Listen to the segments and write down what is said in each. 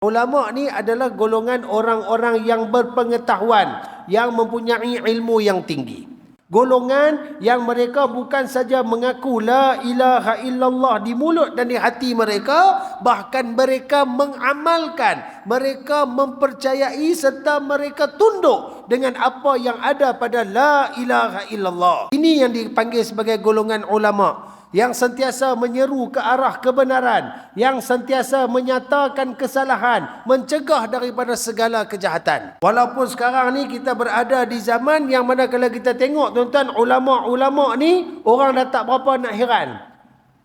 Ulama ni adalah golongan orang-orang yang berpengetahuan, yang mempunyai ilmu yang tinggi. Golongan yang mereka bukan saja mengaku la ilaha illallah di mulut dan di hati mereka, bahkan mereka mengamalkan, mereka mempercayai serta mereka tunduk dengan apa yang ada pada la ilaha illallah. Ini yang dipanggil sebagai golongan ulama, yang sentiasa menyeru ke arah kebenaran, yang sentiasa menyatakan kesalahan, mencegah daripada segala kejahatan. Walaupun sekarang ni kita berada di zaman yang mana kalau kita tengok tuan-tuan, ulama-ulama ni orang dah tak berapa nak heran.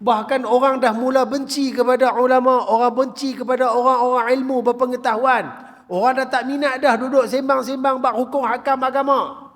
Bahkan orang dah mula benci kepada ulama, orang benci kepada orang-orang ilmu berpengetahuan. Orang dah tak minat dah duduk sembang-sembang bab hukum hakam agama.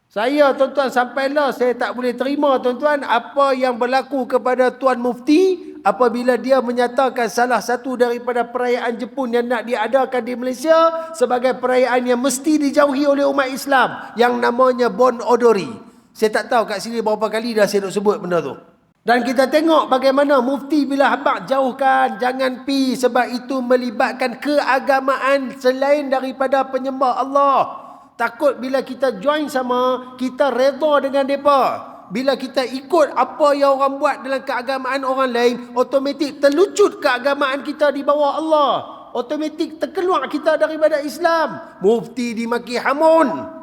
Saya tuan-tuan sampailah saya tak boleh terima tuan-tuan apa yang berlaku kepada Tuan Mufti apabila dia menyatakan salah satu daripada perayaan Jepun yang nak diadakan di Malaysia sebagai perayaan yang mesti dijauhi oleh umat Islam yang namanya Bon Odori. Saya tak tahu kat sini berapa kali dah saya nak sebut benda tu. Dan kita tengok bagaimana Mufti bila habaq jauhkan, jangan pi sebab itu melibatkan keagamaan selain daripada penyembah Allah. Takut bila kita join sama, kita redha dengan mereka. Bila kita ikut apa yang orang buat dalam keagamaan orang lain, automatik terlucut keagamaan kita di bawah Allah. Automatik terkeluar kita daripada Islam. Mufti dimaki hamun.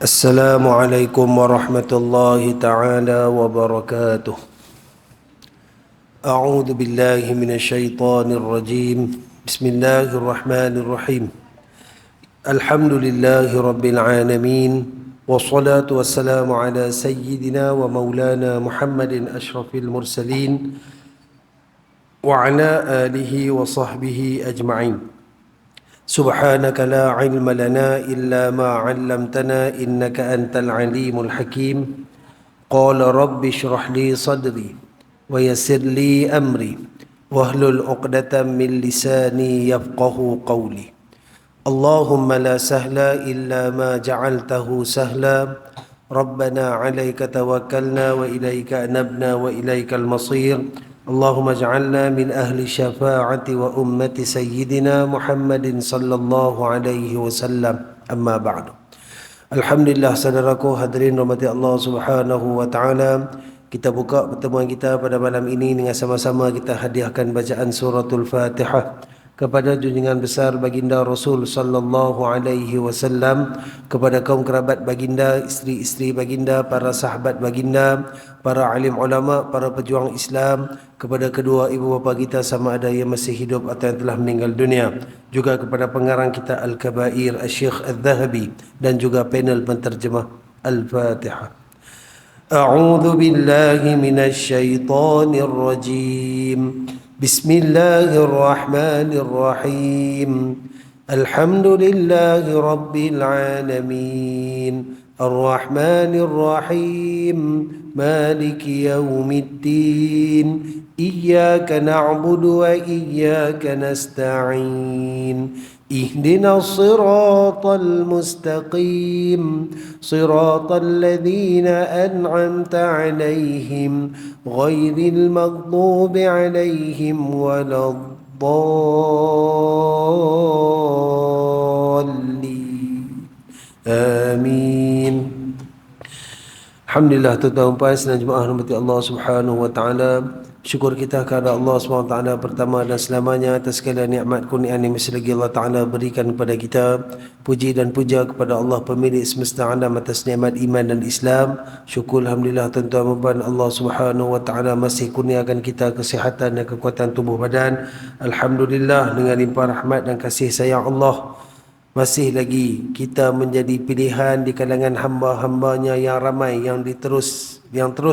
Assalamualaikum warahmatullahi ta'ala wabarakatuh. A'udzu billahi minasyaitonir rajim. Bismillahirrahmanirrahim. Alhamdulillahi rabbil alamin. Wassalatu wassalamu ala sayyidina wa maulana Muhammadin asyrafil mursalin wa ala alihi wa sahbihi ajma'in. Subhanaka la ilma lana illa ma 'allamtana innaka antal alimul hakim. Qala rabbi shrah li sadri wa yassir li amri wahlul 'uqdatam min lisani yafqahu qawli. Allahumma la sahla illa ma ja'altahu sahla. Rabbana 'alaika tawakkalna wa ilaika anabna wa ilaikal masir. Allahumma ij'alna min ahli syafa'ati wa ummati sayyidina Muhammadin sallallahu alaihi wasallam. Amma ba'du. Alhamdulillah saudaraku hadirin rahmati Allah Subhanahu wa taala. Kita buka pertemuan kita pada malam ini dengan sama-sama kita hadiahkan bacaan suratul Fatihah kepada junjungan besar baginda Rasul sallallahu alaihi wasallam, kepada kaum kerabat baginda, isteri-isteri baginda, para sahabat baginda, para alim ulama, para pejuang Islam, kepada kedua ibu bapa kita sama ada yang masih hidup atau yang telah meninggal dunia, juga kepada pengarang kita Al-Kabair Asy-Syaikh Al-Dhahabi dan juga panel penterjemah Al-Fatihah. أعوذ بالله من الشيطان الرجيم بسم الله الرحمن الرحيم الحمد لله رب العالمين الرحمن الرحيم مالك يوم الدين إياك نعبد وإياك نستعين اهدنا الصراط المستقيم صراط الذين أنعمت عليهم غير المغضوب عليهم ولا الضالين آمين. Alhamdulillah tuan-tuan dan puan dan jemaah rahmati Allah Subhanahu wa taala. Syukur kita kepada Allah SWT pertama dan selamanya atas segala nikmat kurniaan yang masih lagi Allah Ta'ala berikan kepada kita. Puji dan puja kepada Allah pemilik semesta alam atas nikmat iman dan Islam. Syukur Alhamdulillah tuan-tuan dan puan, Allah Subhanahu wa taala masih kurniakan kita kesihatan dan kekuatan tubuh badan. Alhamdulillah dengan limpah rahmat dan kasih sayang Allah, masih lagi kita menjadi pilihan di kalangan hamba-hambanya yang ramai yang terus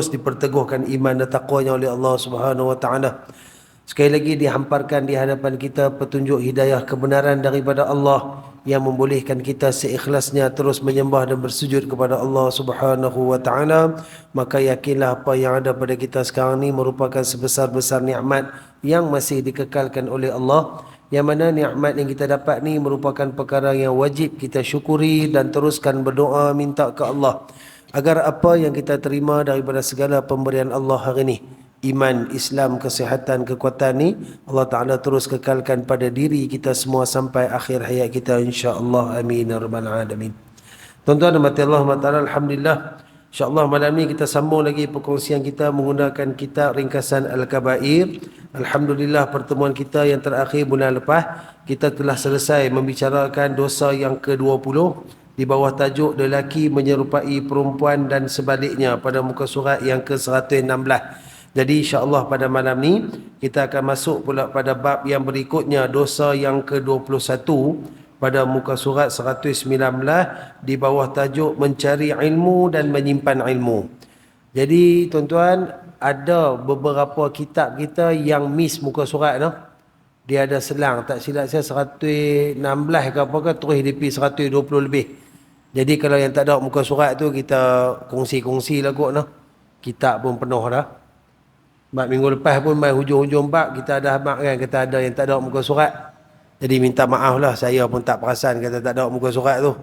diperteguhkan iman dan taqwanya oleh Allah Subhanahu wa taala. Sekali lagi dihamparkan di hadapan kita petunjuk hidayah kebenaran daripada Allah yang membolehkan kita seikhlasnya terus menyembah dan bersujud kepada Allah Subhanahu wa taala. Maka yakinlah apa yang ada pada kita sekarang ini merupakan sebesar-besar nikmat yang masih dikekalkan oleh Allah, yang mana nikmat yang kita dapat ni merupakan perkara yang wajib kita syukuri dan teruskan berdoa minta ke Allah agar apa yang kita terima daripada segala pemberian Allah hari ini, iman, Islam, kesihatan, kekuatan ni Allah Ta'ala terus kekalkan pada diri kita semua sampai akhir hayat kita, insya-Allah. Amin ya rabbal alamin. Tuan-tuan dan Allah Ta'ala, alhamdulillah, insya-Allah malam ni kita sambung lagi perkongsian kita menggunakan kitab ringkasan Al-Kabair. Alhamdulillah, pertemuan kita yang terakhir bulan lepas kita telah selesai membicarakan dosa yang ke-20 di bawah tajuk lelaki menyerupai perempuan dan sebaliknya pada muka surat yang ke-116. Jadi insya-Allah pada malam ni kita akan masuk pula pada bab yang berikutnya, dosa yang ke-21 pada muka surat 119 di bawah tajuk mencari ilmu dan menyimpan ilmu. Jadi tuan-tuan, ada beberapa kitab kita yang miss muka surat tu. Dia ada selang, tak silap saya 116 ke apa ke, terus DP 120 lebih. Jadi kalau yang tak ada muka surat tu kita kongsi-kongsi lah kot noh. Kitab pun penuh dah. Bab minggu lepas pun main hujung-hujung bab kita ada habaq kan, kata ada yang tak ada muka surat. Jadi minta maaf lah, saya pun tak perasan kata tak ada muka surat tu.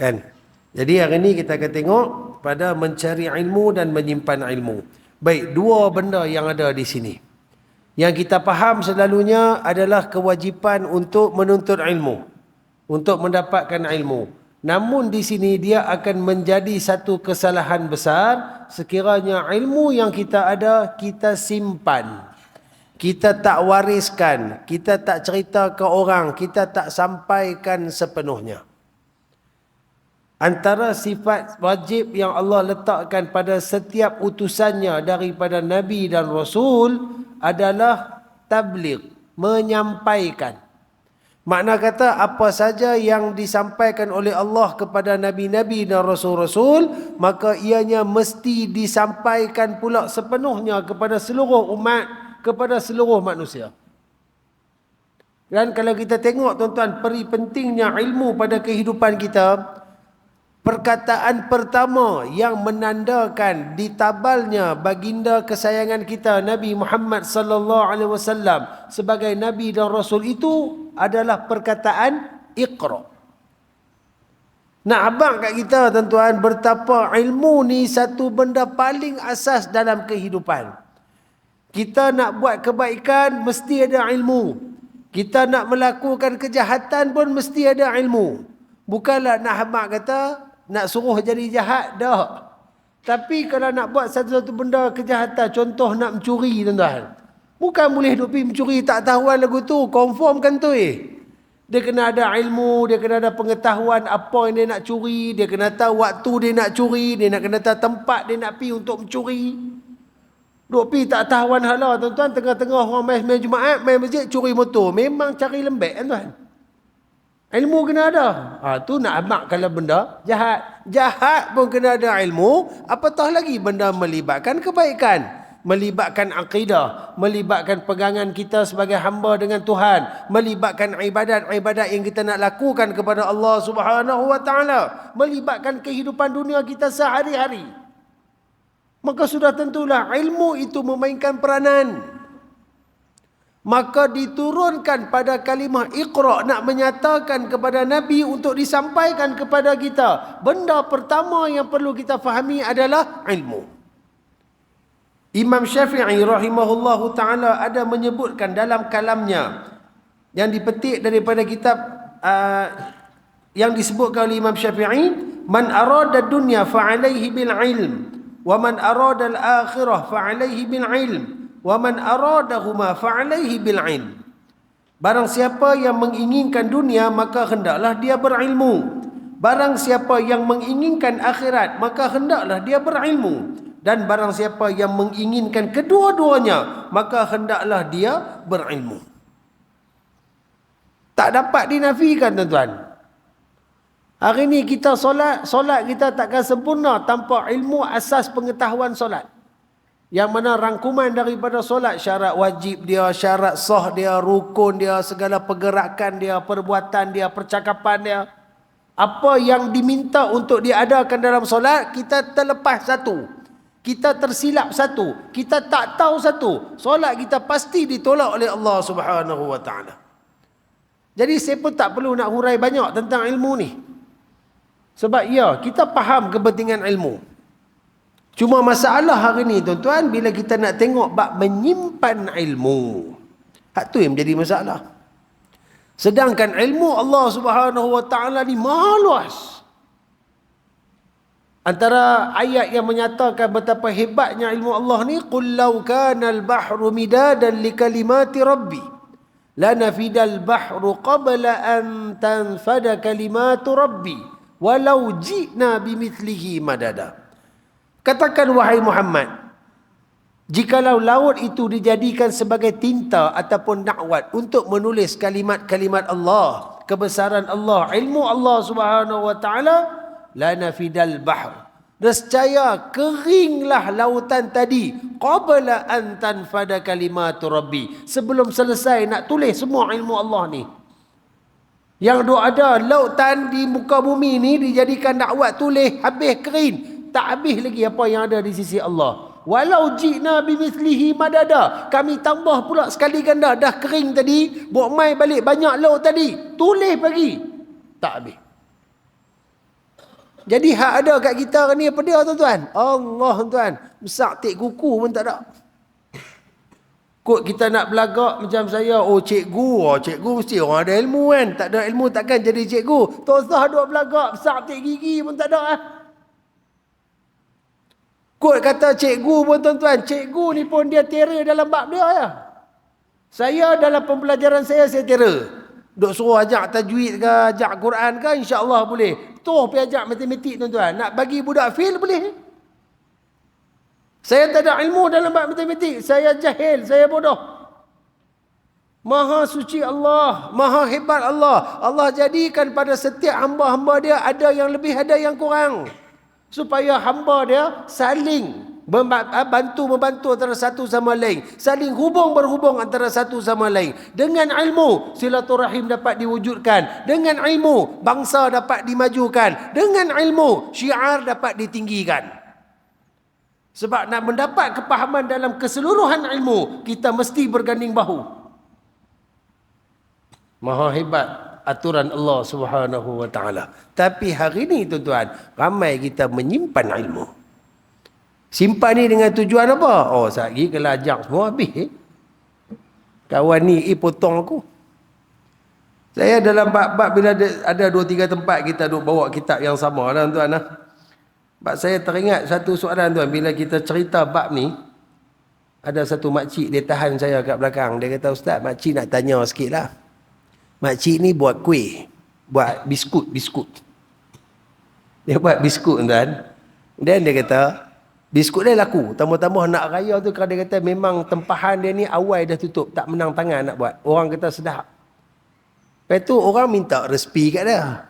Kan? Jadi hari ni kita akan tengok pada mencari ilmu dan menyimpan ilmu. Baik, dua benda yang ada di sini. Yang kita faham selalunya adalah kewajipan untuk menuntut ilmu, untuk mendapatkan ilmu. Namun di sini dia akan menjadi satu kesalahan besar sekiranya ilmu yang kita ada kita simpan. Kita tak wariskan, kita tak cerita ke orang, kita tak sampaikan sepenuhnya. Antara sifat wajib yang Allah letakkan pada setiap utusannya daripada Nabi dan Rasul adalah tabligh, menyampaikan. Makna kata apa saja yang disampaikan oleh Allah kepada Nabi-Nabi dan Rasul-Rasul, maka ianya mesti disampaikan pula sepenuhnya kepada seluruh umat, kepada seluruh manusia. Dan kalau kita tengok tuan-tuan, peri pentingnya ilmu pada kehidupan kita, perkataan pertama yang menandakan ditabalnya baginda kesayangan kita Nabi Muhammad sallallahu alaihi wasallam sebagai nabi dan rasul itu adalah perkataan Iqra. Nak abang kat kita tuan-tuan, betapa ilmu ni satu benda paling asas dalam kehidupan. Kita nak buat kebaikan mesti ada ilmu. Kita nak melakukan kejahatan pun mesti ada ilmu. Bukanlah nak abang kata nak suruh jadi jahat, dah. Tapi kalau nak buat satu-satu benda kejahatan, contoh nak mencuri tuan-tuan, bukan boleh duk pergi mencuri tak tahuan lagu tu, confirm kan tu Dia kena ada ilmu, dia kena ada pengetahuan apa yang dia nak curi, dia kena tahu waktu dia nak curi, dia nak kena tahu tempat dia nak pergi untuk mencuri. Duk pergi tak tahuan hala tuan-tuan, tengah-tengah orang main Jumaat, main masjid curi motor, memang cari lembek tuan-tuan. Ilmu kena ada. Tu nak amak kalau benda jahat. Jahat pun kena ada ilmu. Apatah lagi benda melibatkan kebaikan. Melibatkan akidah. Melibatkan pegangan kita sebagai hamba dengan Tuhan. Melibatkan ibadat-ibadat yang kita nak lakukan kepada Allah Subhanahu Wa Taala. Melibatkan kehidupan dunia kita sehari-hari. Maka sudah tentulah ilmu itu memainkan peranan. Maka diturunkan pada kalimah Iqra, nak menyatakan kepada Nabi untuk disampaikan kepada kita. Benda pertama yang perlu kita fahami adalah ilmu. Imam Syafi'i rahimahullahu ta'ala ada menyebutkan dalam kalamnya yang dipetik daripada kitab yang disebutkan oleh Imam Syafi'i, man arada dunya fa'alaihi bil ilm wa man arada al-akhirah fa'alaihi bil ilm wa man aradahuma fa'alaihi bil ilm. Barang siapa yang menginginkan dunia maka hendaklah dia berilmu. Barang siapa yang menginginkan akhirat maka hendaklah dia berilmu. Dan barang siapa yang menginginkan kedua-duanya maka hendaklah dia berilmu. Tak dapat dinafikan tuan-tuan. Hari ni kita solat kita takkan sempurna tanpa ilmu asas pengetahuan solat. Yang mana rangkuman daripada solat, syarat wajib dia, syarat sah dia, rukun dia, segala pergerakan dia, perbuatan dia, percakapan dia. Apa yang diminta untuk diadakan dalam solat, kita terlepas satu. Kita tersilap satu. Kita tak tahu satu. Solat kita pasti ditolak oleh Allah Subhanahu Wa Taala. Jadi saya pun tak perlu nak hurai banyak tentang ilmu ni. Sebab ya, kita faham kepentingan ilmu. Cuma masalah hari ni tuan-tuan, bila kita nak tengok bab menyimpan ilmu, hak tu yang menjadi masalah. Sedangkan ilmu Allah Subhanahu Wa Taala ni maha luas. Antara ayat yang menyatakan betapa hebatnya ilmu Allah ni, qul law kana al-bahru midadan li kalimati rabbi lanafidal bahru qabla an tanfada kalimatu rabbi walau ji'na bimithlihi madada. Katakan wahai Muhammad, jikalau laut itu dijadikan sebagai tinta ataupun nakwat untuk menulis kalimat-kalimat Allah, kebesaran Allah, ilmu Allah Subhanahu Wa Taala, lanafidal bahr, nescaya keringlah lautan tadi, qabla an tanfada kalimatu rabbi, sebelum selesai nak tulis semua ilmu Allah ni. Yang ada lautan di muka bumi ni dijadikan nakwat, tulis, habis kering, tak habis lagi apa yang ada di sisi Allah. Walau ji'na bimithlihi madada, kami tambah pula sekali ganda, dah kering tadi, buat mai balik banyak laut tadi, tulis bagi, tak habis. Jadi hak ada kat kita ni apa dia tuan-tuan? Allah tuan, besar tik kuku pun tak ada. Kok kita nak belagak macam saya, oh cikgu mesti orang ada ilmu kan, tak ada ilmu takkan jadi cikgu. Tak usah duk belagak, besar tik gigi pun tak ada lah. Kod kata cikgu pun tuan-tuan, cikgu ni pun dia terror dalam bab dia ya. Saya dalam pembelajaran saya terror. Duk suruh ajak tajwid ke, ajak Quran ke, insya-Allah boleh. Tuh pergi ajak matematik tuan-tuan. Nak bagi budak fail boleh. Saya tak ada ilmu dalam bab matematik, saya jahil, saya bodoh. Maha suci Allah, maha hebat Allah. Allah jadikan pada setiap hamba-hamba dia ada yang lebih, ada yang kurang. Supaya hamba dia saling bantu-membantu antara satu sama lain, saling berhubung antara satu sama lain. Dengan ilmu silaturahim dapat diwujudkan, dengan ilmu bangsa dapat dimajukan, dengan ilmu syiar dapat ditinggikan. Sebab nak mendapat kepahaman dalam keseluruhan ilmu, kita mesti berganding bahu. Maha hebat aturan Allah Subhanahu Wa Taala. Tapi hari ni tuan-tuan, ramai kita menyimpan ilmu. Simpan ni dengan tujuan apa? Oh, sehari kalau ajak semua habis. Kawan ni potong aku. Saya dalam bab-bab bila ada 2-3 tempat kita duk bawa kitab yang sama lah tuan-tuan lah. Sebab saya teringat satu soalan tuan, bila kita cerita bab ni, ada satu makcik dia tahan saya kat belakang. Dia kata, "Ustaz, makcik nak tanya sikit lah. Makcik ni buat kuih, buat biskut. Dia buat biskut tuan. Dan dia kata, biskut dia laku. Tambah-tambah nak raya tu, kerana dia kata memang tempahan dia ni awal dah tutup, tak menang tangan nak buat. Orang kata sedap. Lepas tu orang minta resipi kat dia.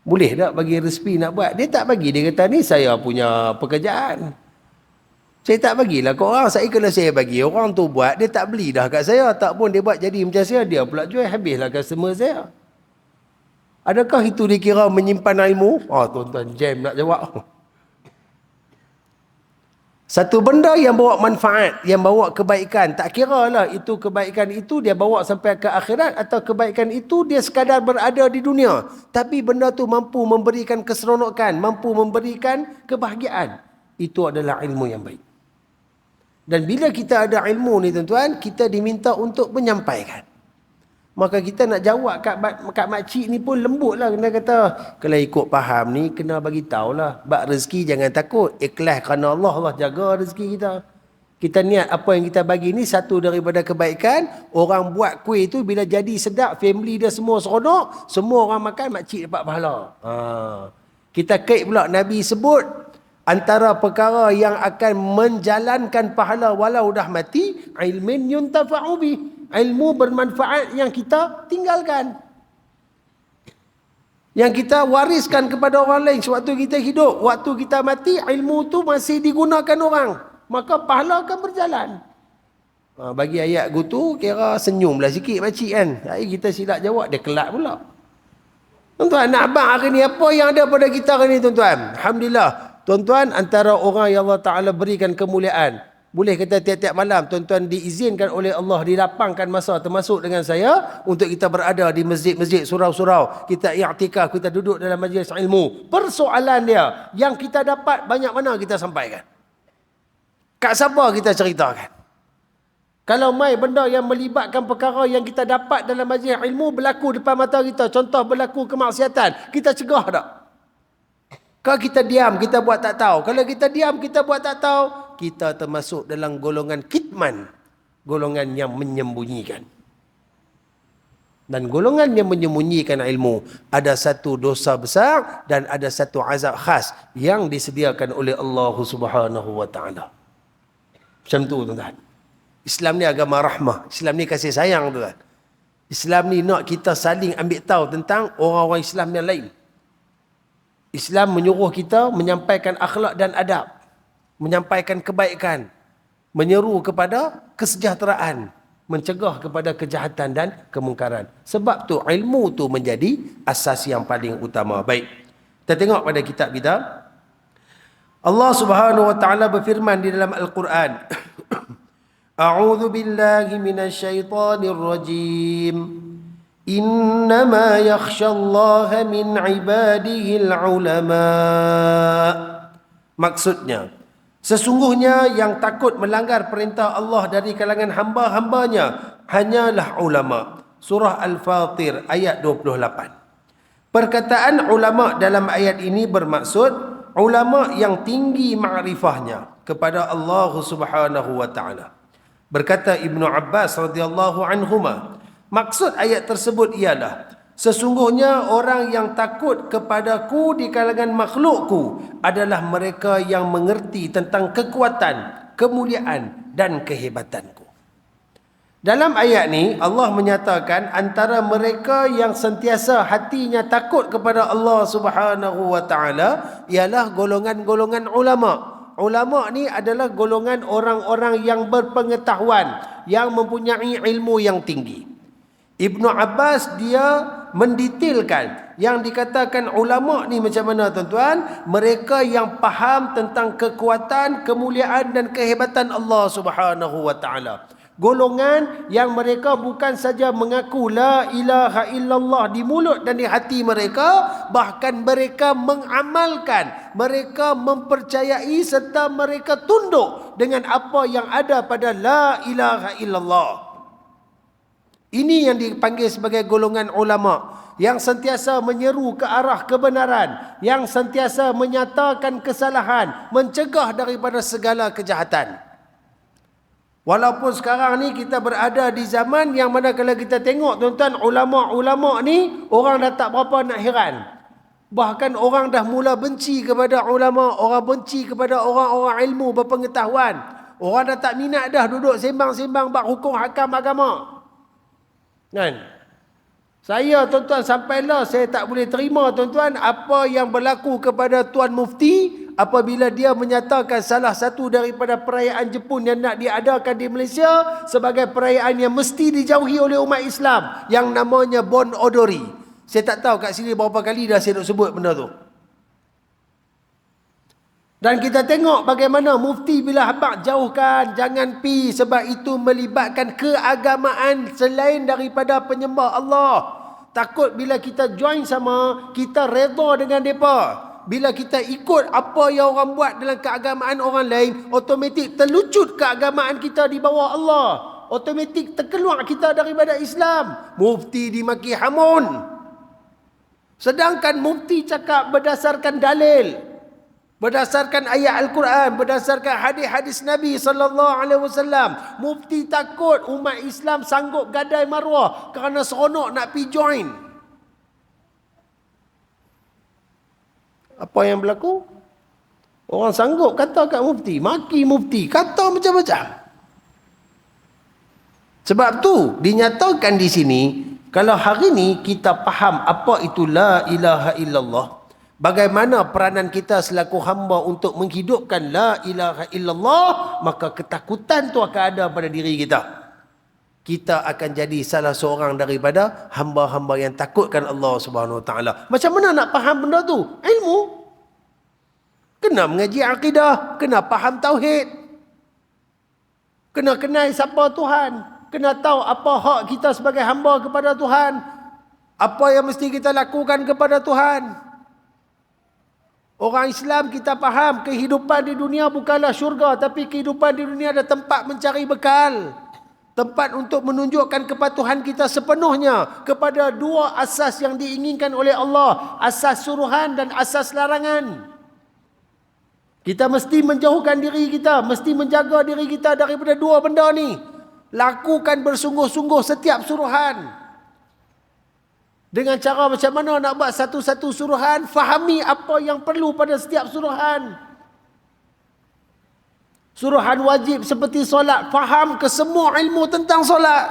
Boleh tak bagi resipi nak buat? Dia tak bagi. Dia kata, ni saya punya pekerjaan. Saya tak bagilah ke orang. Saya kalau saya bagi, orang tu buat, dia tak beli dah kat saya. Tak pun dia buat jadi macam saya, dia pula jual, habislah customer saya. Adakah itu dikira menyimpan ilmu? Oh tuan-tuan, jam nak jawab. Satu benda yang bawa manfaat, yang bawa kebaikan, tak kira lah itu kebaikan itu dia bawa sampai ke akhirat atau kebaikan itu dia sekadar berada di dunia. Tapi benda tu mampu memberikan keseronokan, mampu memberikan kebahagiaan. Itu adalah ilmu yang baik. Dan bila kita ada ilmu ni tuan-tuan, kita diminta untuk menyampaikan. Maka kita nak jawab kat makcik ni pun lembut lah. Kena kata, kalau ikut faham ni, kena bagi tahulah. Bak rezeki jangan takut. Ikhlas kerana Allah, Allah jaga rezeki kita. Kita niat apa yang kita bagi ni satu daripada kebaikan. Orang buat kuih tu bila jadi sedap, family dia semua seronok, semua orang makan, makcik dapat pahala. Kita kait pula Nabi sebut, antara perkara yang akan menjalankan pahala walau dah mati, ilmin yuntafa'u bih. Ilmu bermanfaat yang kita tinggalkan. Yang kita wariskan kepada orang lain sewaktu kita hidup. Waktu kita mati, ilmu tu masih digunakan orang. Maka pahala akan berjalan. Bagi ayat gutu, kira senyumlah sikit makcik kan. Hari kita silap jawab, dia kelak pula. Tuan-tuan, nak abang hari ni, apa yang ada pada kita hari ni tuan-tuan? Alhamdulillah. Tuan-tuan, antara orang yang Allah Ta'ala berikan kemuliaan, Boleh kata tiap-tiap malam tuan-tuan diizinkan oleh Allah, dilapangkan masa termasuk dengan saya untuk kita berada di masjid-masjid, surau-surau, kita i'tikaf, kita duduk dalam majlis ilmu. Persoalan dia, yang kita dapat banyak mana kita sampaikan? Kat siapa kita ceritakan? Kalau mai benda yang melibatkan perkara yang kita dapat dalam majlis ilmu berlaku depan mata kita, contoh berlaku kemaksiatan, kita cegah tak? Kalau kita diam, kita buat tak tahu. Kalau kita diam, kita buat tak tahu, kita termasuk dalam golongan kitman, golongan yang menyembunyikan. Dan golongan yang menyembunyikan ilmu, ada satu dosa besar dan ada satu azab khas yang disediakan oleh Allah Subhanahu wa taala. Macam tu tuan-tuan. Islam ni agama rahmah, Islam ni kasih sayang tuan. Islam ni nak kita saling ambil tahu tentang orang-orang Islam yang lain. Islam menyuruh kita menyampaikan akhlak dan adab, menyampaikan kebaikan, menyeru kepada kesejahteraan, mencegah kepada kejahatan dan kemungkaran. Sebab tu ilmu tu menjadi asas yang paling utama. Baik, kita tengok pada kitab kita. Allah Subhanahu wa taala berfirman di dalam Al-Quran. A'udzu billahi minasyaitonir rajim. Innama yakhshallaha min ibadihil ulama. Maksudnya, sesungguhnya yang takut melanggar perintah Allah dari kalangan hamba-hambanya hanyalah ulama. Surah Al-Fatir ayat 28. Perkataan ulama dalam ayat ini bermaksud ulama yang tinggi ma'rifahnya kepada Allah Subhanahu wa taala. Berkata Ibnu Abbas radhiyallahu anhuma, maksud ayat tersebut ialah sesungguhnya orang yang takut kepadaku di kalangan makhlukku adalah mereka yang mengerti tentang kekuatan, kemuliaan dan kehebatanku. Dalam ayat ni Allah menyatakan antara mereka yang sentiasa hatinya takut kepada Allah Subhanahu wa taala ialah golongan-golongan ulama. Ulama ni adalah golongan orang-orang yang berpengetahuan, yang mempunyai ilmu yang tinggi. Ibnu Abbas dia mendetailkan yang dikatakan ulama ni macam mana tuan-tuan? Mereka yang faham tentang kekuatan, kemuliaan dan kehebatan Allah Subhanahu wa taala. Golongan yang mereka bukan saja mengaku la ilaha illallah di mulut dan di hati mereka, bahkan mereka mengamalkan, mereka mempercayai serta mereka tunduk dengan apa yang ada pada la ilaha illallah. Ini yang dipanggil sebagai golongan ulama, yang sentiasa menyeru ke arah kebenaran, yang sentiasa menyatakan kesalahan, mencegah daripada segala kejahatan. Walaupun sekarang ni kita berada di zaman yang mana kalau kita tengok tuan-tuan, ulama-ulama ni orang dah tak berapa nak heran. Bahkan orang dah mula benci kepada ulama, orang benci kepada orang-orang ilmu berpengetahuan. Orang dah tak minat dah duduk sembang-sembang bab hukum hakam agama. Kan? Saya tuan-tuan sampailah saya tak boleh terima tuan-tuan apa yang berlaku kepada Tuan Mufti apabila dia menyatakan salah satu daripada perayaan Jepun yang nak diadakan di Malaysia sebagai perayaan yang mesti dijauhi oleh umat Islam yang namanya Bon Odori. Saya tak tahu kat sini berapa kali dah saya nak sebut benda tu. Dan kita tengok bagaimana Mufti bila habaq jauhkan, jangan pi sebab itu melibatkan keagamaan selain daripada penyembah Allah. Takut bila kita join sama, kita redha dengan mereka. Bila kita ikut apa yang orang buat dalam keagamaan orang lain, automatik terlucut keagamaan kita di bawah Allah. Automatik terkeluar kita daripada Islam. Mufti dimaki hamun. Sedangkan Mufti cakap berdasarkan dalil, berdasarkan ayat Al-Quran, berdasarkan hadis-hadis Nabi SAW. Mufti takut umat Islam sanggup gadai maruah kerana seronok nak pergi join. Apa yang berlaku? Orang sanggup kata kat Mufti, maki Mufti, kata macam-macam. Sebab tu dinyatakan di sini, kalau hari ni kita faham apa itu la ilaha illallah, bagaimana peranan kita selaku hamba untuk menghidupkan la ilaha illallah, maka ketakutan tu akan ada pada diri kita. Kita akan jadi salah seorang daripada hamba-hamba yang takutkan Allah Subhanahu Wa Taala. Macam mana nak faham benda tu? Ilmu. Kena mengaji akidah, kena faham tauhid. Kena kenal siapa Tuhan. Kena tahu apa hak kita sebagai hamba kepada Tuhan. Apa yang mesti kita lakukan kepada Tuhan. Orang Islam kita faham kehidupan di dunia bukanlah syurga, tapi kehidupan di dunia adalah tempat mencari bekal. Tempat untuk menunjukkan kepatuhan kita sepenuhnya kepada dua asas yang diinginkan oleh Allah. Asas suruhan dan asas larangan. Kita mesti menjauhkan diri kita, mesti menjaga diri kita daripada dua benda ni. Lakukan bersungguh-sungguh setiap suruhan. Dengan cara macam mana nak buat satu-satu suruhan, fahami apa yang perlu pada setiap suruhan. Suruhan wajib seperti solat, faham ke semua ilmu tentang solat.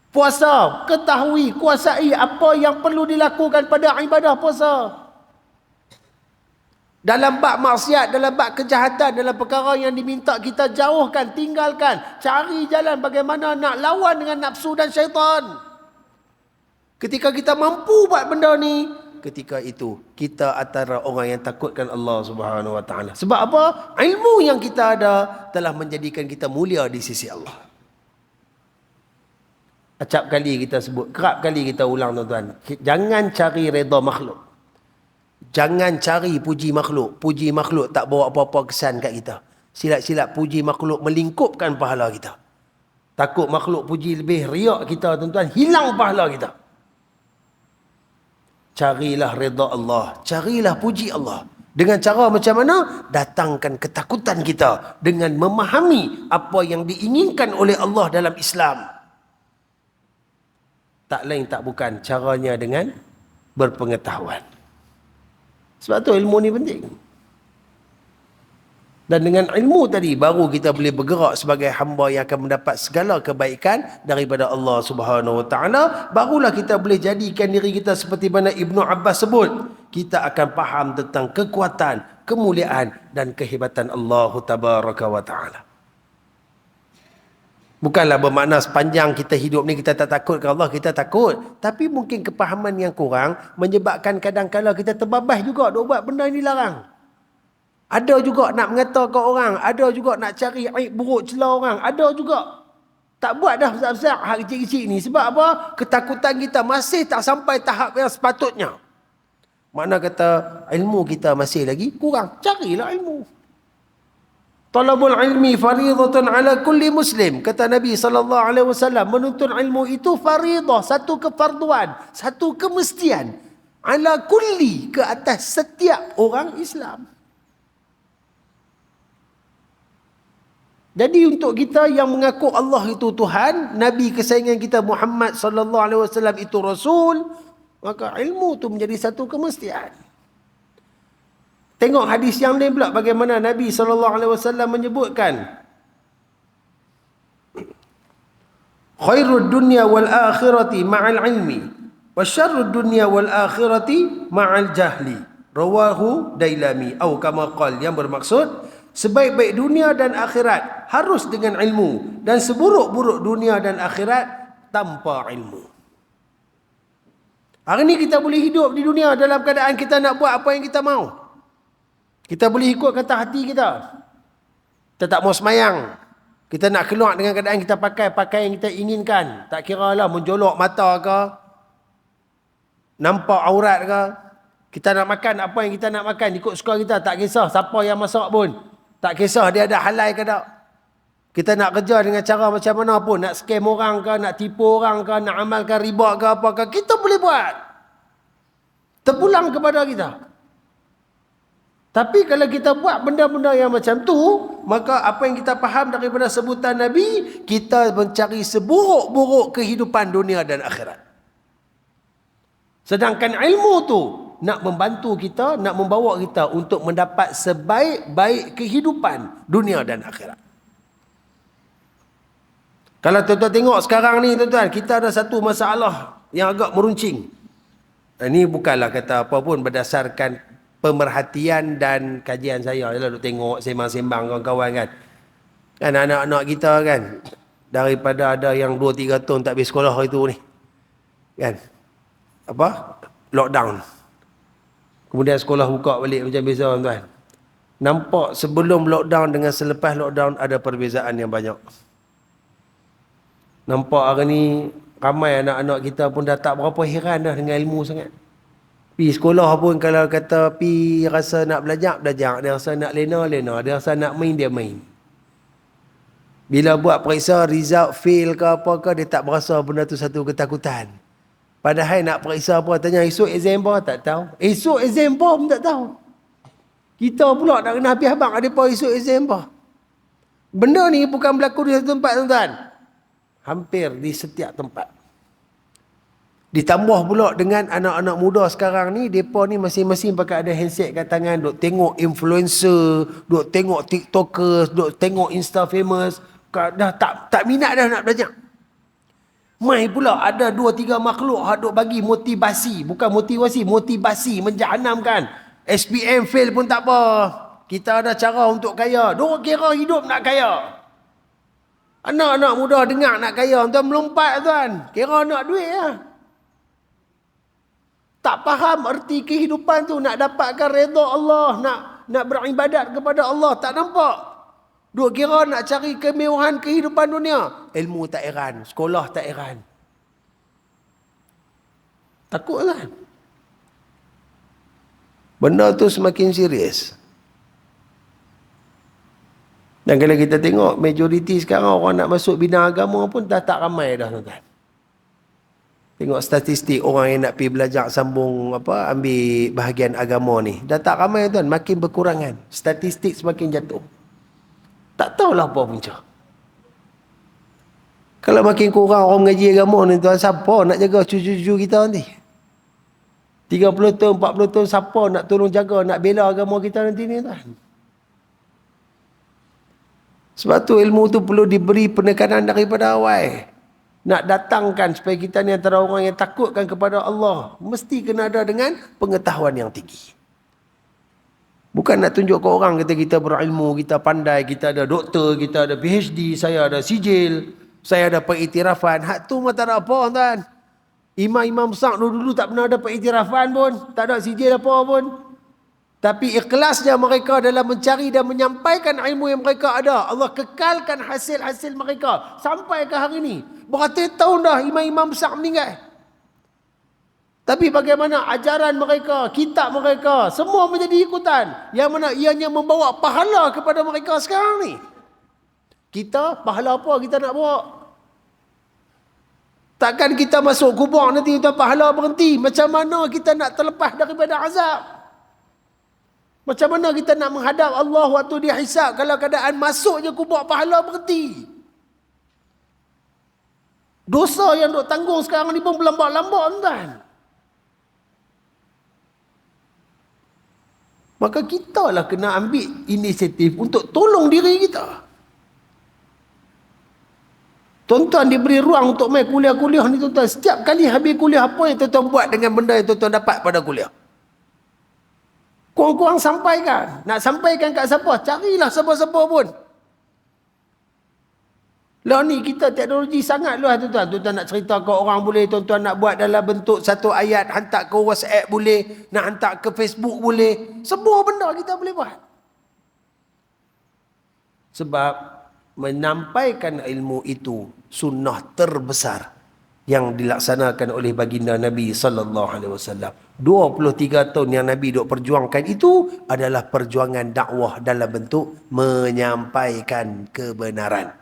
Puasa, ketahui, kuasai apa yang perlu dilakukan pada ibadah puasa. Dalam bab maksiat, dalam bab kejahatan, dalam perkara yang diminta kita jauhkan, tinggalkan. Cari jalan bagaimana nak lawan dengan nafsu dan syaitan. Ketika kita mampu buat benda ni, ketika itu kita antara orang yang takutkan Allah Subhanahu Wa Taala. Sebab apa? Ilmu yang kita ada telah menjadikan kita mulia di sisi Allah. Acap kali kita sebut, kerap kali kita ulang tuan-tuan. Jangan cari redha makhluk. Jangan cari puji makhluk. Puji makhluk tak bawa apa-apa kesan kat kita. Silap-silap puji makhluk melingkupkan pahala kita. Takut makhluk puji lebih riak kita tuan-tuan, hilang pahala kita. Carilah redha Allah. Carilah puji Allah. Dengan cara macam mana? Datangkan ketakutan kita dengan memahami apa yang diinginkan oleh Allah dalam Islam. Tak lain tak bukan caranya dengan berpengetahuan. Sebab tu ilmu ni penting. Dan dengan ilmu tadi baru kita boleh bergerak sebagai hamba yang akan mendapat segala kebaikan daripada Allah Subhanahu Wa Taala. Barulah kita boleh jadikan diri kita seperti mana Ibnu Abbas sebut. Kita akan faham tentang kekuatan, kemuliaan dan kehebatan Allah Tabaraka Wa Taala. Bukanlah bermakna sepanjang kita hidup ni kita tak takut ke Allah, kita takut. Tapi mungkin kepahaman yang kurang menyebabkan kadang-kadang kita terbabas juga duk buat benda ni larang. Ada juga nak mengatakan orang, ada juga nak cari aib buruk celah orang, ada juga tak buat dah besar-besar hak kecil-kecil ni. Sebab apa? Ketakutan kita masih tak sampai tahap yang sepatutnya. Makna kata ilmu kita masih lagi kurang. Carilah ilmu. Talabul ilmi faridatun ala kulli muslim. Kata Nabi SAW, menuntut ilmu itu faridah, satu kefarduan, satu kemestian. Ala kulli, ke atas setiap orang Islam. Jadi untuk kita yang mengaku Allah itu Tuhan, Nabi kesayangan kita Muhammad SAW itu Rasul, maka ilmu itu menjadi satu kemestian. Tengok hadis yang lain pula bagaimana Nabi SAW menyebutkan. Khairud dunya wal akhirati ma'al ilmi, wa syarrud dunya wal akhirati ma'al jahli. Rawahu Dailami. Atau kama qal, yang bermaksud, sebaik-baik dunia dan akhirat harus dengan ilmu, dan seburuk-buruk dunia dan akhirat tanpa ilmu. Hari ni kita boleh hidup di dunia dalam keadaan kita nak buat apa yang kita mau. Kita boleh ikut kata hati kita. Kita tak mau semayang. Kita nak keluar dengan keadaan kita pakai pakaian yang kita inginkan. Tak kira lah menjolok mata ke, nampak aurat ke. Kita nak makan apa yang kita nak makan, ikut suka kita. Tak kisah siapa yang masak pun. Tak kisah dia ada halal ke tak. Kita nak kerja dengan cara macam mana pun. Nak scam orang ke, nak tipu orang ke, nak amalkan riba ke apa ke. Kita boleh buat. Terpulang kepada kita. Tapi kalau kita buat benda-benda yang macam tu, maka apa yang kita faham daripada sebutan Nabi, kita mencari seburuk-buruk kehidupan dunia dan akhirat. Sedangkan ilmu tu nak membantu kita, nak membawa kita untuk mendapat sebaik-baik kehidupan dunia dan akhirat. Kalau tuan-tuan tengok sekarang ni tuan-tuan, kita ada satu masalah yang agak meruncing. Ini bukanlah kata apa pun berdasarkan pemerhatian dan kajian saya. Yalah duk tengok sembang-sembang kawan-kawan kan. Kan anak-anak kita kan, daripada ada yang 2-3 tahun tak pergi sekolah itu ni. Kan? Apa? Lockdown. Kemudian sekolah buka balik macam biasa tuan-tuan. Nampak sebelum lockdown dengan selepas lockdown ada perbezaan yang banyak. Nampak hari ni ramai anak-anak kita pun dah tak berapa heran dah dengan ilmu sangat. Pergi sekolah pun kalau kata pergi rasa nak belajar, dia rasa nak lena, dia rasa nak main, dia main. Bila buat periksa result fail ke apa ke, dia tak berasa benda tu satu ketakutan. Padahal nak periksa apa, tanya esok exam apa, tak tahu. Esok exam apa pun tak tahu. Kita pula nak kena habis abang ada apa esok exam apa. Benda ni bukan berlaku di satu tempat, tuan-tuan. Hampir di setiap tempat. Ditambah pula dengan anak-anak muda sekarang ni, mereka ni masing-masing pakai ada handset kat tangan, duk tengok influencer, duk tengok tiktokers, duk tengok insta famous, dah tak minat dah nak belajar. Mai pula ada 2-3 makhluk hak duk bagi motivasi, bukan motivasi menjahanamkan. SPM fail pun tak apa. Kita ada cara untuk kaya. Duk kira hidup nak kaya. Anak-anak muda dengar nak kaya, tuan melompat tuan. Kira nak duit lah. Tak faham erti kehidupan tu, nak dapatkan redha Allah, nak beribadat kepada Allah, tak nampak. Duk kira nak cari kemewahan kehidupan dunia. Ilmu tak heran, sekolah tak heran. Takut kan? Benda tu semakin serius. Dan kalau kita tengok majoriti sekarang orang nak masuk bina agama pun dah tak ramai dah, tuan-tuan. Tengok statistik orang yang nak pergi belajar sambung ambil bahagian agama ni. Dah tak ramai, tuan, makin berkurangan. Statistik semakin jatuh. Tak tahulah apa punca. Kalau makin kurang orang mengaji agama ni, tuan, siapa nak jaga cucu-cucu kita nanti? 30 tahun, 40 tahun, siapa nak tolong jaga, nak bela agama kita nanti ni, tuan? Sebab tu ilmu tu perlu diberi penekanan daripada awal. Nak datangkan supaya kita ni antara orang yang takutkan kepada Allah, mesti kena ada dengan pengetahuan yang tinggi. Bukan nak tunjuk ke orang kata kita berilmu, kita pandai, kita ada doktor, kita ada PhD, saya ada sijil, saya ada pengiktirafan. Hak tu mah tak ada apa, tuan. Imam-imam besar dulu tak pernah ada pengiktirafan pun, tak ada sijil apa pun. Tapi ikhlasnya mereka dalam mencari dan menyampaikan ilmu yang mereka ada, Allah kekalkan hasil-hasil mereka sampai ke hari ini. Beratus tahun dah imam-imam besar meninggal. Tapi bagaimana ajaran mereka, kitab mereka, semua menjadi ikutan. Yang mana ianya membawa pahala kepada mereka sekarang ni. Kita, pahala apa kita nak bawa? Takkan kita masuk kubur nanti kita pahala berhenti. Macam mana kita nak terlepas daripada azab? Macam mana kita nak menghadap Allah waktu dia hisab kalau keadaan masuk je kubur pahala berhenti? Dosa yang duk tanggung sekarang ni pun berlambat-lambat, tuan. Maka kita lah kena ambil inisiatif untuk tolong diri kita. Tuan-tuan diberi ruang untuk main kuliah-kuliah ni, tuan-tuan. Setiap kali habis kuliah, apa yang tuan-tuan buat dengan benda yang tuan-tuan dapat pada kuliah? Kurang-kurang sampaikan. Nak sampaikan kat siapa? Carilah siapa-siapa pun. Lah ni kita teknologi sangat luas, tuan-tuan. Tuan-tuan nak cerita ke orang boleh. Tuan-tuan nak buat dalam bentuk satu ayat, hantar ke WhatsApp boleh. Nak hantar ke Facebook boleh. Semua benda kita boleh buat. Sebab menyampaikan ilmu itu sunnah terbesar yang dilaksanakan oleh baginda Nabi SAW. 23 tahun yang Nabi duk perjuangkan itu adalah perjuangan dakwah dalam bentuk menyampaikan kebenaran.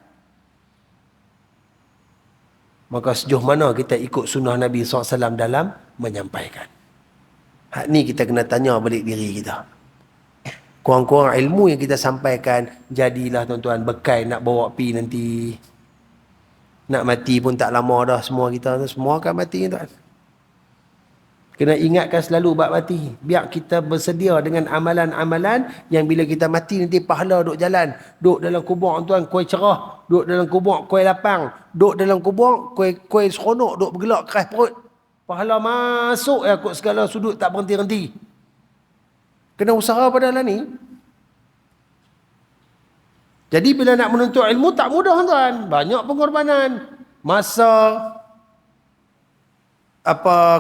Maka sejauh mana kita ikut sunnah Nabi SAW dalam menyampaikan? Hak ni kita kena tanya balik diri kita. Kurang-kurang ilmu yang kita sampaikan, jadilah tuan-tuan bekal nak bawa pi nanti. Nak mati pun tak lama dah semua kita. Semua akan mati, tuan. Kena ingatkan selalu bab mati. Biar kita bersedia dengan amalan-amalan yang bila kita mati nanti pahala duk jalan. Duk dalam kubur, tuan, kuih cerah. Duk dalam kubur, kuih lapang. Duk dalam kubur, kuih seronok. Duk bergelak keras perut. Pahala masuk ya kot segala sudut, tak berhenti-henti. Kena usaha pada lah ni. Jadi bila nak menuntut ilmu tak mudah, tuan. Banyak pengorbanan. Masa,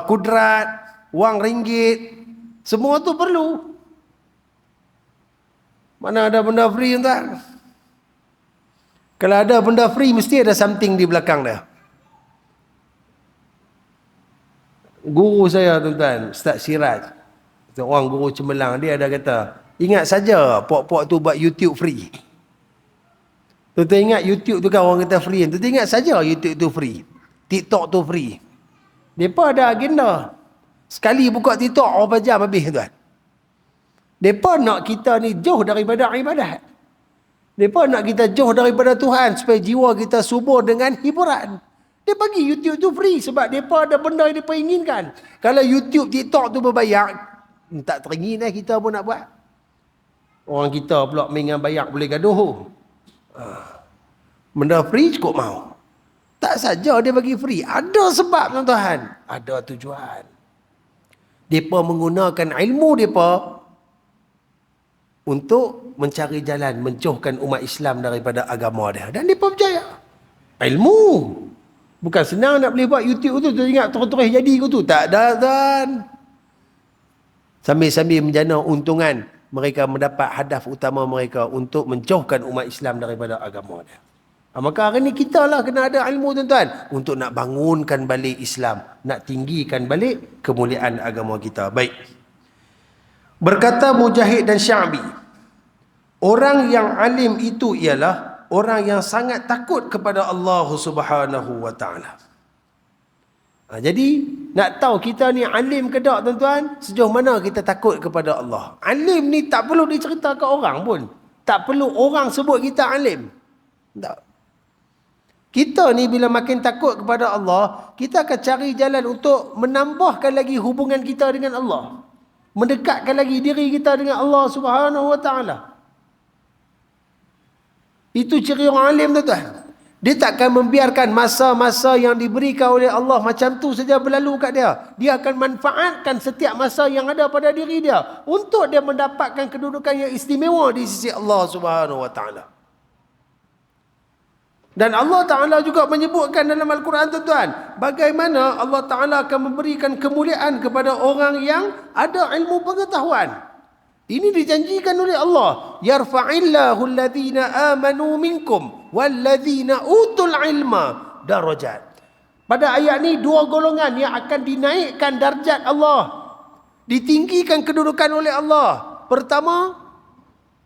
kudrat, wang ringgit, semua tu perlu. Mana ada benda free tuan? Kalau ada benda free, mesti ada something di belakang dia. Guru saya tuan-tuan, Ustaz Siraj, orang guru cemerlang, dia ada kata, ingat saja pok-pok tu buat YouTube free. Tuan-tuan ingat YouTube tu kan orang kata free. Tuan-tuan ingat saja YouTube tu free. TikTok tu free. Mereka ada agenda. Sekali buka TikTok, berapa jam habis tuan? Mereka nak kita ni jauh daripada ibadat. Mereka nak kita jauh daripada Tuhan supaya jiwa kita subur dengan hiburan. Dia bagi YouTube tu free sebab mereka ada benda yang mereka inginkan. Kalau YouTube, TikTok tu berbayar, tak teringin kita pun nak buat. Orang kita pula dengan bayar boleh gaduh. Benda free cukup mau. Tak saja dia bagi free. Ada sebab tuan-tuan. Ada tujuan. Mereka menggunakan ilmu mereka untuk mencari jalan, menjauhkan umat Islam daripada agama dia. Dan mereka berjaya. Ilmu. Bukan senang nak boleh buat YouTube tu. Tu ingat terus-terus jadi ke tu. Tak ada dan. Sambil-sambil menjana untungan, mereka mendapat hadaf utama mereka untuk menjauhkan umat Islam daripada agama dia. Maka hari ni kita lah kena ada ilmu tuan-tuan. Untuk nak bangunkan balik Islam. Nak tinggikan balik kemuliaan agama kita. Baik. Berkata Mujahid dan Sya'bi, orang yang alim itu ialah orang yang sangat takut kepada Allah Subhanahu wa taala. Jadi nak tahu kita ni alim ke tak tuan-tuan, sejauh mana kita takut kepada Allah. Alim ni tak perlu dicerita ke orang pun. Tak perlu orang sebut kita alim. Tak. Kita ni bila makin takut kepada Allah, kita akan cari jalan untuk menambahkan lagi hubungan kita dengan Allah. Mendekatkan lagi diri kita dengan Allah Subhanahu wa taala. Itu ciri orang alim tuan-tuan. Dia takkan membiarkan masa-masa yang diberikan oleh Allah macam tu saja berlalu kat dia. Dia akan manfaatkan setiap masa yang ada pada diri dia untuk dia mendapatkan kedudukan yang istimewa di sisi Allah Subhanahu wa taala. Dan Allah Ta'ala juga menyebutkan dalam Al-Quran tuan-tuan, bagaimana Allah Ta'ala akan memberikan kemuliaan kepada orang yang ada ilmu pengetahuan. Ini dijanjikan oleh Allah. Yarfa'illahu alladhina amanu minkum walladhina utul ilma darajat. Pada ayat ni dua golongan yang akan dinaikkan darjat Allah. Ditinggikan kedudukan oleh Allah. Pertama,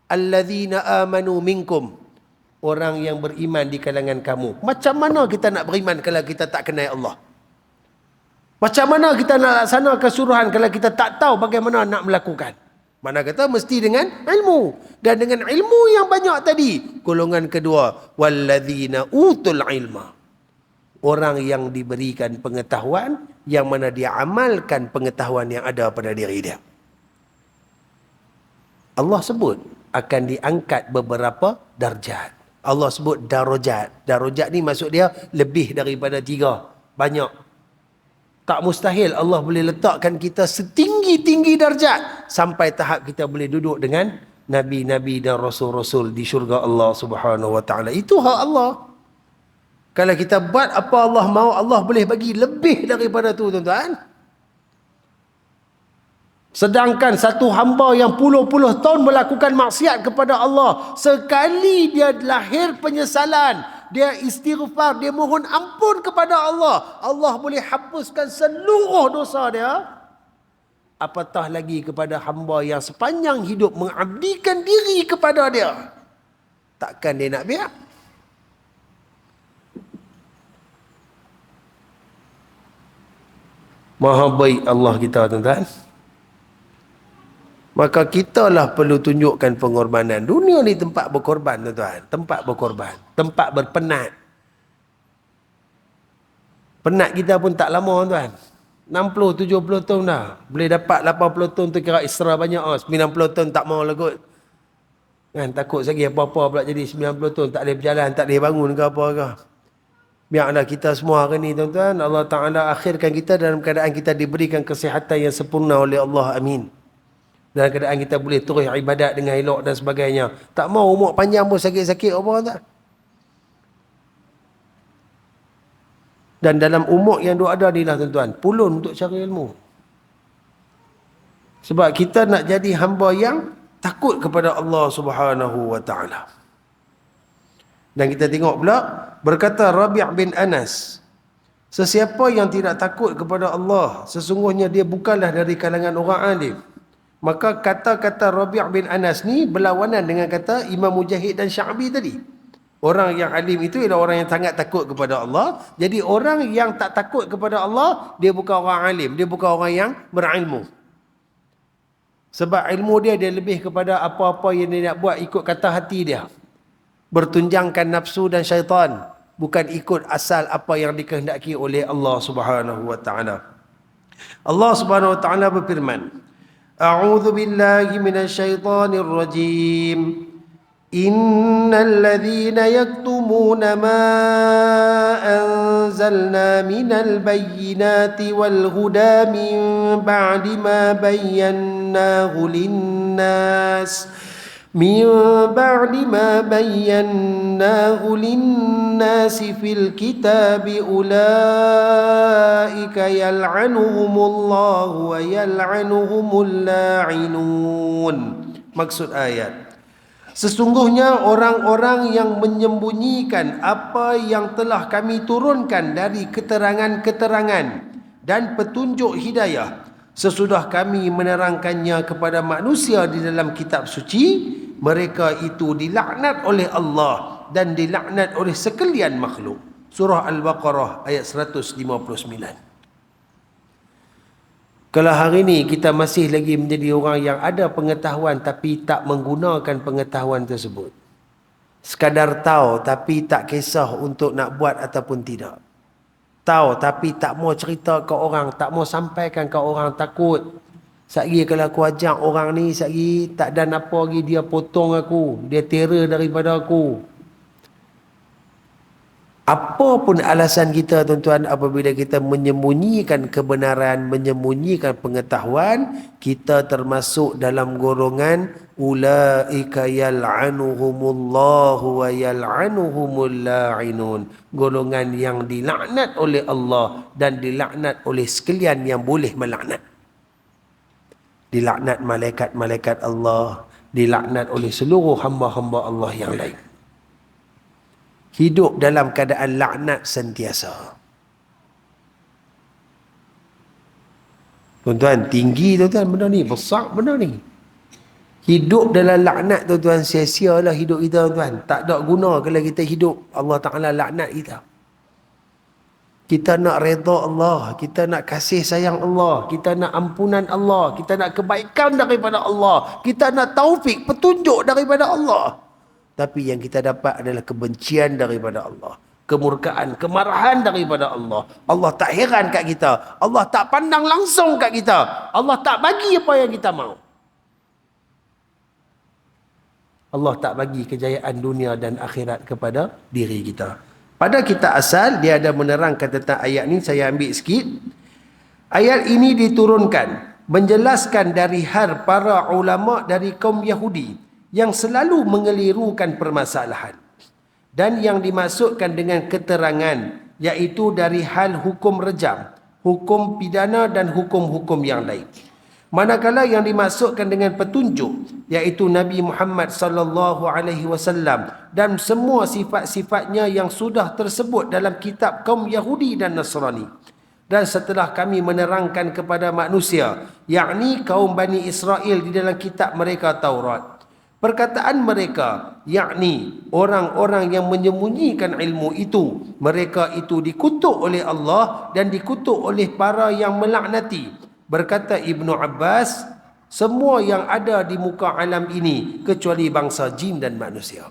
alladhina amanu minkum. Orang yang beriman di kalangan kamu. Macam mana kita nak beriman kalau kita tak kenal Allah? Macam mana kita nak laksanakan suruhan kalau kita tak tahu bagaimana nak melakukan? Mana kata mesti dengan ilmu. Dan dengan ilmu yang banyak tadi. Golongan kedua. Walladzina utul ilma. Orang yang diberikan pengetahuan. Yang mana dia amalkan pengetahuan yang ada pada diri dia. Allah sebut akan diangkat beberapa darjat. Allah sebut darajat. Darajat ni maksud dia lebih daripada 3. Banyak. Tak mustahil Allah boleh letakkan kita setinggi-tinggi darjat. Sampai tahap kita boleh duduk dengan Nabi-Nabi dan Rasul-Rasul di syurga Allah Subhanahu wa ta'ala. Itu hak Allah. Kalau kita buat apa Allah mahu, Allah boleh bagi lebih daripada tu tuan-tuan. Sedangkan satu hamba yang puluh-puluh tahun melakukan maksiat kepada Allah, sekali dia lahir penyesalan, dia istighfar, dia mohon ampun kepada Allah, Allah boleh hapuskan seluruh dosa dia. Apatah lagi kepada hamba yang sepanjang hidup mengabdikan diri kepada dia. Takkan dia nak biar? Maha baik Allah kita tuan-tuan. Maka kitalah perlu tunjukkan pengorbanan. Dunia ni tempat berkorban tuan-tuan. Tempat berkorban. Tempat berpenat. Penat kita pun tak lama tuan. 60-70 tahun dah. Boleh dapat 80 tahun tu kira isra banyak. 90 tahun tak mau lah kot. Kan, takut lagi apa-apa pula jadi 90 tahun. Tak boleh berjalan, tak boleh bangun ke apa ke. Biarlah kita semua hari ni tuan-tuan. Allah Ta'ala akhirkan kita dalam keadaan kita diberikan kesihatan yang sempurna oleh Allah. Amin. Dalam keadaan kita boleh terus ibadat dengan elok dan sebagainya. Tak mau umur panjang pun sakit-sakit apa tak. Dan dalam umur yang duk ada ni lah tuan-tuan, pulun untuk cari ilmu. Sebab kita nak jadi hamba yang takut kepada Allah Subhanahu wa taala. Dan kita tengok pula, berkata Rabi' bin Anas, sesiapa yang tidak takut kepada Allah, sesungguhnya dia bukanlah dari kalangan orang alim. Maka kata-kata Rabi' bin Anas ni berlawanan dengan kata Imam Mujahid dan Sya'bi tadi. Orang yang alim itu ialah orang yang sangat takut kepada Allah. Jadi orang yang tak takut kepada Allah, dia bukan orang alim, dia bukan orang yang berilmu. Sebab ilmu dia lebih kepada apa-apa yang dia nak buat ikut kata hati dia. Bertunjangkan nafsu dan syaitan, bukan ikut asal apa yang dikehendaki oleh Allah Subhanahu wa taala. Allah Subhanahu wa taala berfirman, A'udzu billahi minasyaitonir rajim. Innal ladzina yaktumuna ma anzalna minal bayyinati wal huda min ba'di ma bayyanahu lin-nas من بعد ما بيناه للناس في الكتاب أولئك يلعنهم الله ويلعنهم اللاعنون. Maksud ayat, sesungguhnya orang-orang yang menyembunyikan apa yang telah kami turunkan dari keterangan-keterangan dan petunjuk hidayah sesudah kami menerangkannya kepada manusia di dalam kitab suci, mereka itu dilaknat oleh Allah dan dilaknat oleh sekalian makhluk. Surah Al-Baqarah ayat 159. Kalau hari ini kita masih lagi menjadi orang yang ada pengetahuan tapi tak menggunakan pengetahuan tersebut, sekadar tahu tapi tak kisah untuk nak buat ataupun tidak, tahu tapi tak mau cerita ke orang, tak mau sampaikan ke orang, takut satgi kalau aku ajak orang ni, satgi tak ada apa lagi dia potong aku, dia terror daripada aku. Apa pun alasan kita tuan-tuan, apabila kita menyembunyikan kebenaran, menyembunyikan pengetahuan, kita termasuk dalam golongan ulaika yal'anuhumullahu wa yal'anuhumul la'inun, golongan yang dilaknat oleh Allah dan dilaknat oleh sekalian yang boleh melaknat. Dilaknat malaikat-malaikat Allah, dilaknat oleh seluruh hamba-hamba Allah yang lain. Hidup dalam keadaan laknat sentiasa. Tuan-tuan, tinggi tuan-tuan benda ni, besar benda ni. Hidup dalam laknat tuan-tuan, sia-sialah hidup kita tuan-tuan. Tak ada guna kalau kita hidup Allah Ta'ala laknat kita. Kita nak redha Allah, kita nak kasih sayang Allah, kita nak ampunan Allah, kita nak kebaikan daripada Allah, kita nak taufik, petunjuk daripada Allah. Tapi yang kita dapat adalah kebencian daripada Allah, kemurkaan, kemarahan daripada Allah. Allah tak heran kat kita, Allah tak pandang langsung kat kita, Allah tak bagi apa yang kita mahu. Allah tak bagi kejayaan dunia dan akhirat kepada diri kita. Pada kitab asal, dia ada menerangkan tentang ayat ni, saya ambil sikit. Ayat ini diturunkan menjelaskan dari hal para ulama dari kaum Yahudi yang selalu mengelirukan permasalahan. Dan yang dimaksudkan dengan keterangan, iaitu dari hal hukum rejam, hukum pidana dan hukum-hukum yang lain. Manakala yang dimaksudkan dengan petunjuk, iaitu Nabi Muhammad sallallahu alaihi wasallam dan semua sifat-sifatnya yang sudah tersebut dalam kitab kaum Yahudi dan Nasrani. Dan setelah kami menerangkan kepada manusia, yakni kaum Bani Israel di dalam kitab mereka Taurat, perkataan mereka, yakni orang-orang yang menyembunyikan ilmu itu, mereka itu dikutuk oleh Allah dan dikutuk oleh para yang melaknati. Berkata Ibnu Abbas, semua yang ada di muka alam ini kecuali bangsa jin dan manusia.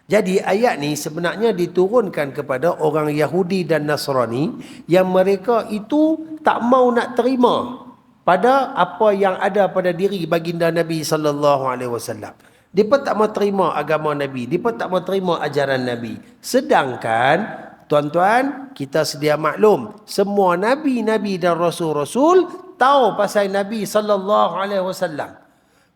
Jadi ayat ni sebenarnya diturunkan kepada orang Yahudi dan Nasrani yang mereka itu tak mau nak terima pada apa yang ada pada diri baginda Nabi sallallahu alaihi wasallam. Mereka tak mau terima agama Nabi, mereka tak mau terima ajaran Nabi. Sedangkan tuan-tuan, kita sedia maklum, semua nabi-nabi dan rasul-rasul tahu pasal Nabi sallallahu alaihi wasallam.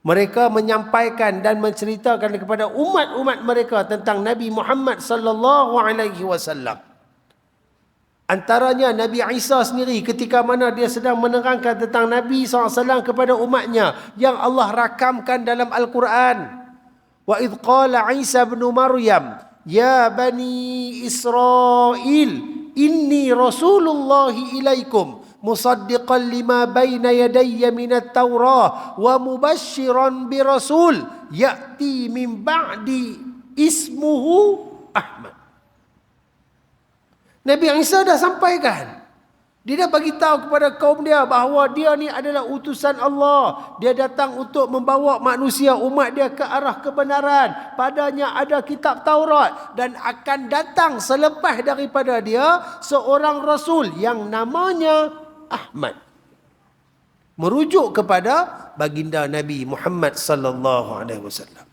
Mereka menyampaikan dan menceritakan kepada umat-umat mereka tentang Nabi Muhammad sallallahu alaihi wasallam. Antaranya Nabi Isa sendiri ketika mana dia sedang menerangkan tentang Nabi SAW kepada umatnya yang Allah rakamkan dalam Al-Quran. Wa idh qala Isa bin Maryam, ya bani Israel, inni rasulullahi ilaikum musaddiqan lima baina yadayya minat Taurah wa mubashiran bi rasul ya'ti min ba'di ismuhu Ahmad. Nabi Isa dah sampaikan. Dia dah bagi tahu kepada kaum dia bahawa dia ni adalah utusan Allah. Dia datang untuk membawa manusia, umat dia ke arah kebenaran. Padanya ada kitab Taurat. Dan akan datang selepas daripada dia seorang Rasul yang namanya Ahmad. Merujuk kepada baginda Nabi Muhammad sallallahu alaihi wasallam.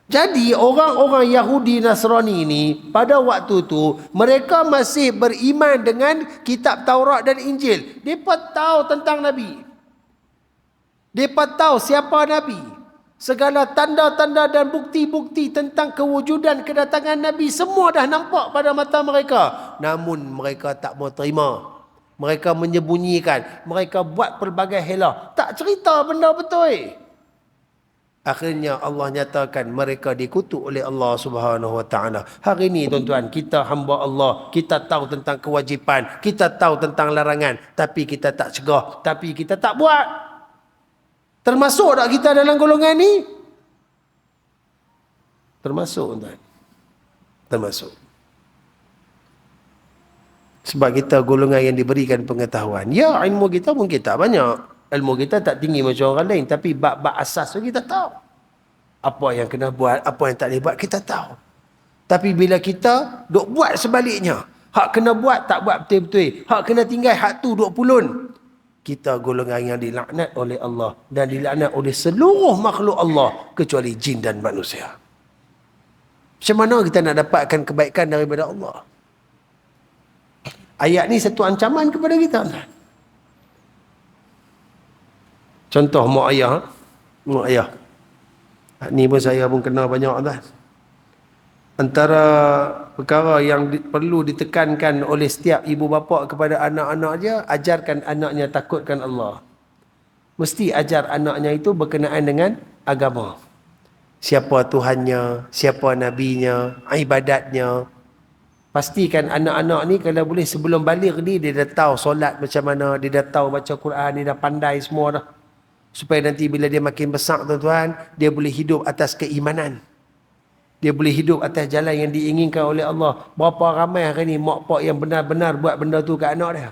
Jadi orang-orang Yahudi Nasrani ini pada waktu tu mereka masih beriman dengan kitab Taurat dan Injil. Mereka tahu tentang Nabi. Mereka tahu siapa Nabi. Segala tanda-tanda dan bukti-bukti tentang kewujudan kedatangan Nabi semua dah nampak pada mata mereka. Namun mereka tak mau terima. Mereka menyembunyikan. Mereka buat pelbagai hela. Tak cerita benda betul. Akhirnya Allah nyatakan mereka dikutuk oleh Allah Subhanahu Wa Taala. Hari ini tuan-tuan, kita hamba Allah, kita tahu tentang kewajipan, kita tahu tentang larangan, tapi kita tak cegah, tapi kita tak buat. Termasuk tak kita dalam golongan ni? Termasuk tuan. Termasuk. Sebab kita golongan yang diberikan pengetahuan. Ya, ilmu kita mungkin tak banyak. Ilmu kita tak tinggi macam orang lain. Tapi bab-bab asas tu kita tahu. Apa yang kena buat, apa yang tak boleh buat, kita tahu. Tapi bila kita duk buat sebaliknya. Hak kena buat, tak buat betul-betul. Hak kena tinggal, hak tu duk pulun. Kita golongan yang dilaknat oleh Allah. Dan dilaknat oleh seluruh makhluk Allah. Kecuali jin dan manusia. Macam mana kita nak dapatkan kebaikan daripada Allah? Ayat ni satu ancaman kepada kita. Contoh mak ayah. Mak ayah. Ni pun saya pun kenal banyak dah. Antara perkara yang perlu ditekankan oleh setiap ibu bapa kepada anak-anak dia, ajarkan anaknya takutkan Allah. Mesti ajar anaknya itu berkenaan dengan agama. Siapa Tuhannya, siapa nabinya, ibadatnya. Pastikan anak-anak ni kalau boleh sebelum balik ni dia dah tahu solat macam mana, dia dah tahu baca Quran, dia dah pandai semua dah. Supaya nanti bila dia makin besar tuan-tuan, dia boleh hidup atas keimanan. Dia boleh hidup atas jalan yang diinginkan oleh Allah. Berapa ramai hari ni mak pak yang benar-benar buat benda tu kat anak dia.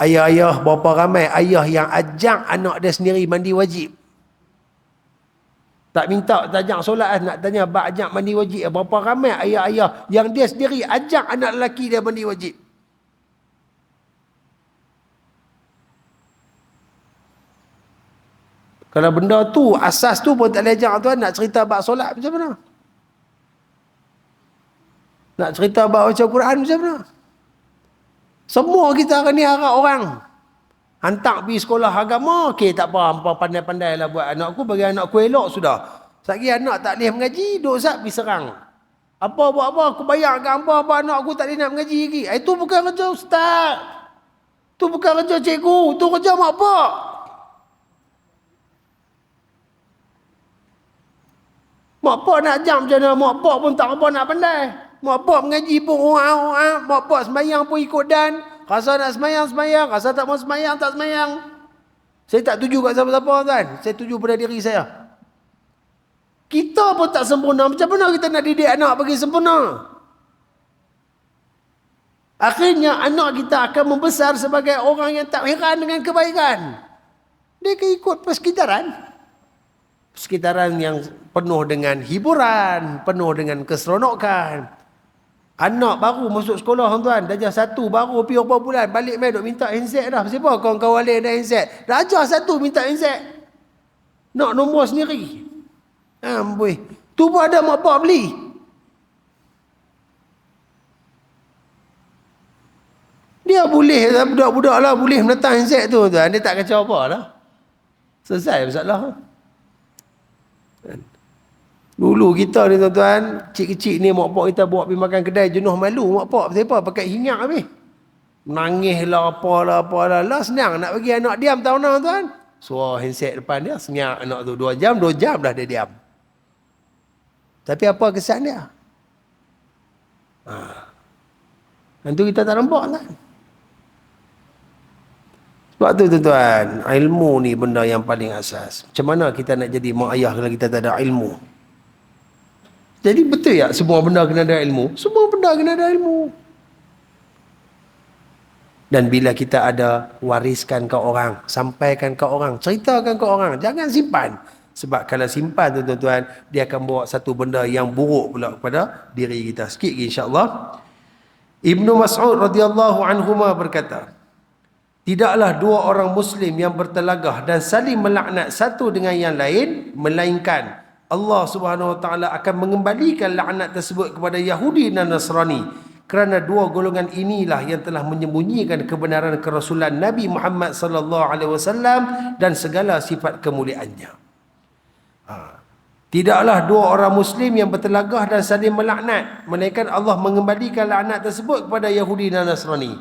Ayah-ayah, berapa ramai ayah yang ajak anak dia sendiri mandi wajib. Tak minta ajak solat, nak tanya bab ajak mandi wajib. Berapa ramai ayah-ayah yang dia sendiri ajak anak lelaki dia mandi wajib. Kalau benda tu, asas tu pun tak boleh ajak tuan, nak cerita bab solat macam mana? Nak cerita bab baca Quran macam mana? Semua kita hari ni harap orang hantar pergi sekolah agama, okey tak apa, hampa pandai-pandai lah buat anakku, bagi anakku elok sudah. Sekali anak tak boleh mengaji, duk zat pergi serang. Apa buat apa, aku bayar kat hampa, apa anak aku tak boleh nak mengaji lagi. Itu bukan kerja ustaz. Itu bukan kerja cikgu, itu kerja mak pak. Mak pak nak jam macam mana, mak pak pun tak apa nak pandai. Mak pak mengaji pun mak pak sembahyang pun ikut dan. Rasa nak sembahyang, sembahyang. Rasa tak mau sembahyang, tak sembahyang. Saya tak tuju kat siapa-siapa kan. Saya tuju pada diri saya. Kita pun tak sempurna. Macam mana kita nak didik anak bagi sempurna? Akhirnya anak kita akan membesar sebagai orang yang tak heran dengan kebaikan. Dia akan ikut persekitaran. Persekitaran yang penuh dengan hiburan, penuh dengan keseronokan. Anak baru masuk sekolah tuan-tuan, darjah 1 baru pergi berapa bulan, balik mai duk minta handset dah. Siapa kawan-kawan lain ada handset? Darjah 1 minta handset. Nak nombor sendiri. Amboi. Tu pun ada mak pak beli. Dia boleh, budak-budak lah boleh menentang handset tu tuan. Dia tak kacau apa lah. Selesai masalah. Dulu kita ni tuan-tuan, kecil-kecil ni mak pak kita bawa pergi makan kedai jenuh malu mak pak. Pasal apa? Pakai hinyak habis. Nangis lah apalah. Lah senang nak bagi anak diam tahu nak tuan. Suara handset depan dia, senyap anak tu 2 jam dah dia diam. Tapi apa kesan dia? Itu kita tak nampak kan? Sebab tu tuan-tuan, ilmu ni benda yang paling asas. Macam mana kita nak jadi mak ayah kalau kita tak ada ilmu? Jadi betul tak semua benda kena ada ilmu? Semua benda kena ada ilmu. Dan bila kita ada, wariskan ke orang, sampaikan ke orang, ceritakan ke orang, jangan simpan. Sebab kalau simpan tu tuan-tuan, dia akan bawa satu benda yang buruk pula kepada diri kita. Sikit lagi insya-Allah. Ibnu Mas'ud radhiyallahu anhuma berkata, tidaklah 2 orang Muslim yang bertelagah dan saling melaknat satu dengan yang lain, melainkan Allah Subhanahu Wa Taala akan mengembalikan laknat tersebut kepada Yahudi dan Nasrani, kerana 2 golongan inilah yang telah menyembunyikan kebenaran kerasulan Nabi Muhammad sallallahu alaihi wasallam dan segala sifat kemuliaannya. Tidaklah 2 orang Muslim yang bertelagah dan saling melaknat, melainkan Allah mengembalikan laknat tersebut kepada Yahudi dan Nasrani.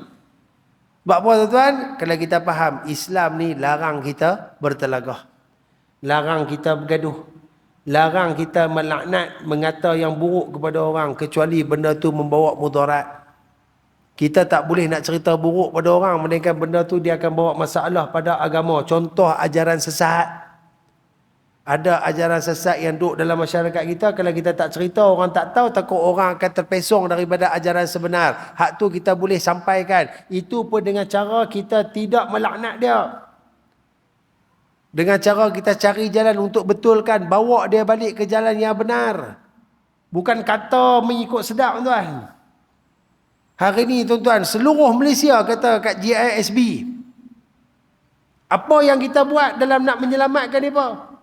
Sebab apa tuan-tuan? Kalau kita faham, Islam ni larang kita bertelagah, larang kita bergaduh, larang kita melaknat, mengata yang buruk kepada orang, kecuali benda tu membawa mudarat. Kita tak boleh nak cerita buruk pada orang, melainkan benda tu dia akan bawa masalah pada agama. Contoh ajaran sesat. Ada ajaran sesat yang duduk dalam masyarakat kita, kalau kita tak cerita, orang tak tahu, takut orang akan terpesong daripada ajaran sebenar. Hak tu kita boleh sampaikan. Itu pun dengan cara kita tidak melaknat dia. Dengan cara kita cari jalan untuk betulkan, bawa dia balik ke jalan yang benar. Bukan kata mengikut sedap tuan. Hari ni tuan-tuan, seluruh Malaysia kata kat GISB, apa yang kita buat dalam nak menyelamatkan mereka?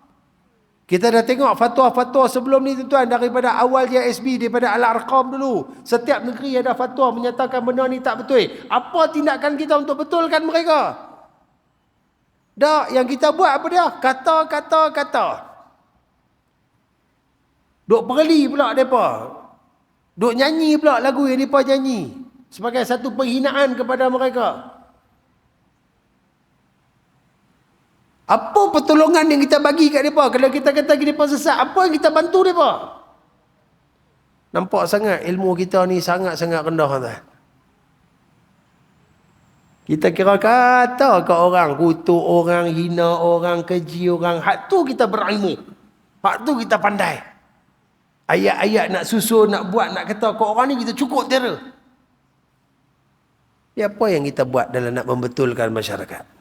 Kita dah tengok fatwa-fatwa sebelum ni tuan-tuan, daripada awal GISB, daripada Al-Arqam dulu. Setiap negeri ada fatwa menyatakan benda ni tak betul. Apa tindakan kita untuk betulkan mereka? Dah, yang kita buat apa dia? Kata. Duk perli pula mereka. Duk nyanyi pula lagu yang mereka nyanyi. Sebagai satu penghinaan kepada mereka. Apa pertolongan yang kita bagi kat mereka? Kalau kita kata mereka sesat, apa yang kita bantu mereka? Nampak sangat ilmu kita ni sangat-sangat rendah tuan. Kita kira kata ke orang, kutuk orang, hina orang, keji orang. Hak tu kita berilmu. Hak tu kita pandai. Ayat-ayat nak susun, nak buat, nak kata ke orang ni kita cukup terror. Ya, apa yang kita buat dalam nak membetulkan masyarakat?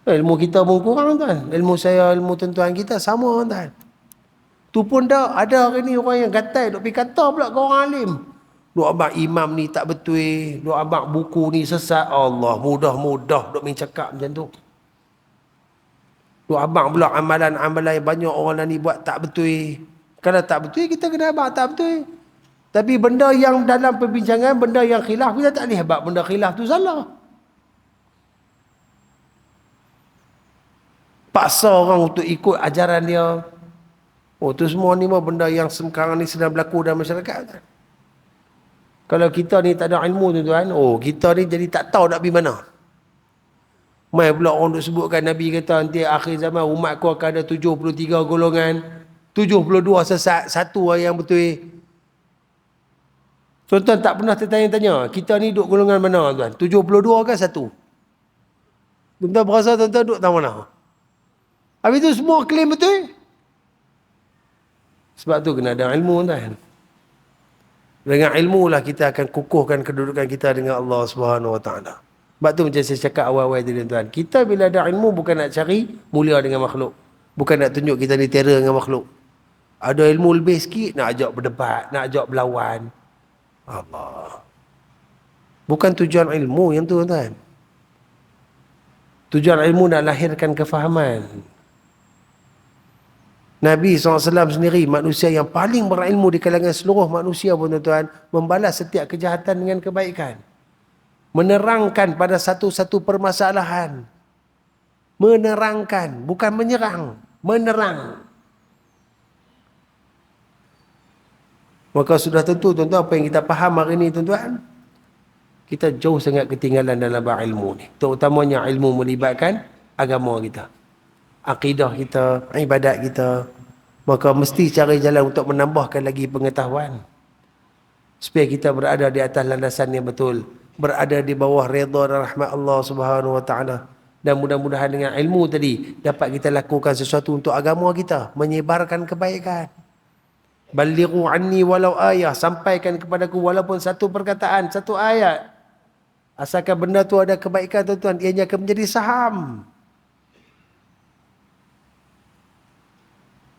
Ilmu kita pun kurang tuan. Ilmu saya, ilmu tuan-tuan kita sama tuan. Tu pun dah ada hari ni orang yang gatai duk pergi kata pula ke orang alim. Duk abang imam ni tak betul, duk abang buku ni sesat. Allah, mudah-mudah duk main cakap macam tu. Duk abang pula amalan-amalan banyak orang lain ni buat tak betul. Kalau tak betul, kita kena abang tak betul. Tapi benda yang dalam perbincangan, benda yang khilaf, kita tak boleh abang benda khilaf tu salah. Paksa orang untuk ikut ajaran dia. Oh, tu semua ni mah benda yang sekarang ni sedang berlaku dalam masyarakat. Kalau kita ni tak ada ilmu tuan-tuan, oh kita ni jadi tak tahu nak pergi mana. Mai pula orang duk sebutkan Nabi kata nanti akhir zaman umatku akan ada 73 golongan, 72 sesat, satu yang betul. Tuan-tuan tak pernah tertanya-tanya, kita ni duk golongan mana tuan? 72 ke satu? Tuan-tuan berasa tuan-tuan duk tahu mana? Habis tu semua klaim betul. Sebab tu kena ada ilmu tuan. Dengan ilmu lah kita akan kukuhkan kedudukan kita dengan Allah Subhanahu Wa Taala. Sebab tu macam saya cakap awal-awal tadi tuan. Kita bila ada ilmu bukan nak cari mulia dengan makhluk. Bukan nak tunjuk kita ni terror dengan makhluk. Ada ilmu lebih sikit nak ajak berdebat, nak ajak berlawan. Allah. Bukan tujuan ilmu yang tu tuan. Tujuan ilmu nak lahirkan kefahaman. Nabi SAW sendiri, manusia yang paling berilmu di kalangan seluruh manusia pun tuan-tuan, membalas setiap kejahatan dengan kebaikan. Menerangkan pada satu-satu permasalahan. Menerangkan, bukan menyerang. Menerang. Maka sudah tentu tuan-tuan apa yang kita faham hari ini tuan-tuan, kita jauh sangat ketinggalan dalam berilmu ni. Terutamanya ilmu melibatkan agama kita, akidah kita, ibadat kita. Maka mesti cari jalan untuk menambahkan lagi pengetahuan supaya kita berada di atas landasan yang betul, berada di bawah redha dan rahmat Allah Subhanahu wa taala. Dan mudah-mudahan dengan ilmu tadi dapat kita lakukan sesuatu untuk agama kita, menyebarkan kebaikan. Balighu anni walau ayah, sampaikan kepadaku walaupun satu perkataan, satu ayat. Asalkan benda tu ada kebaikan tuan-tuan, ianya akan menjadi saham.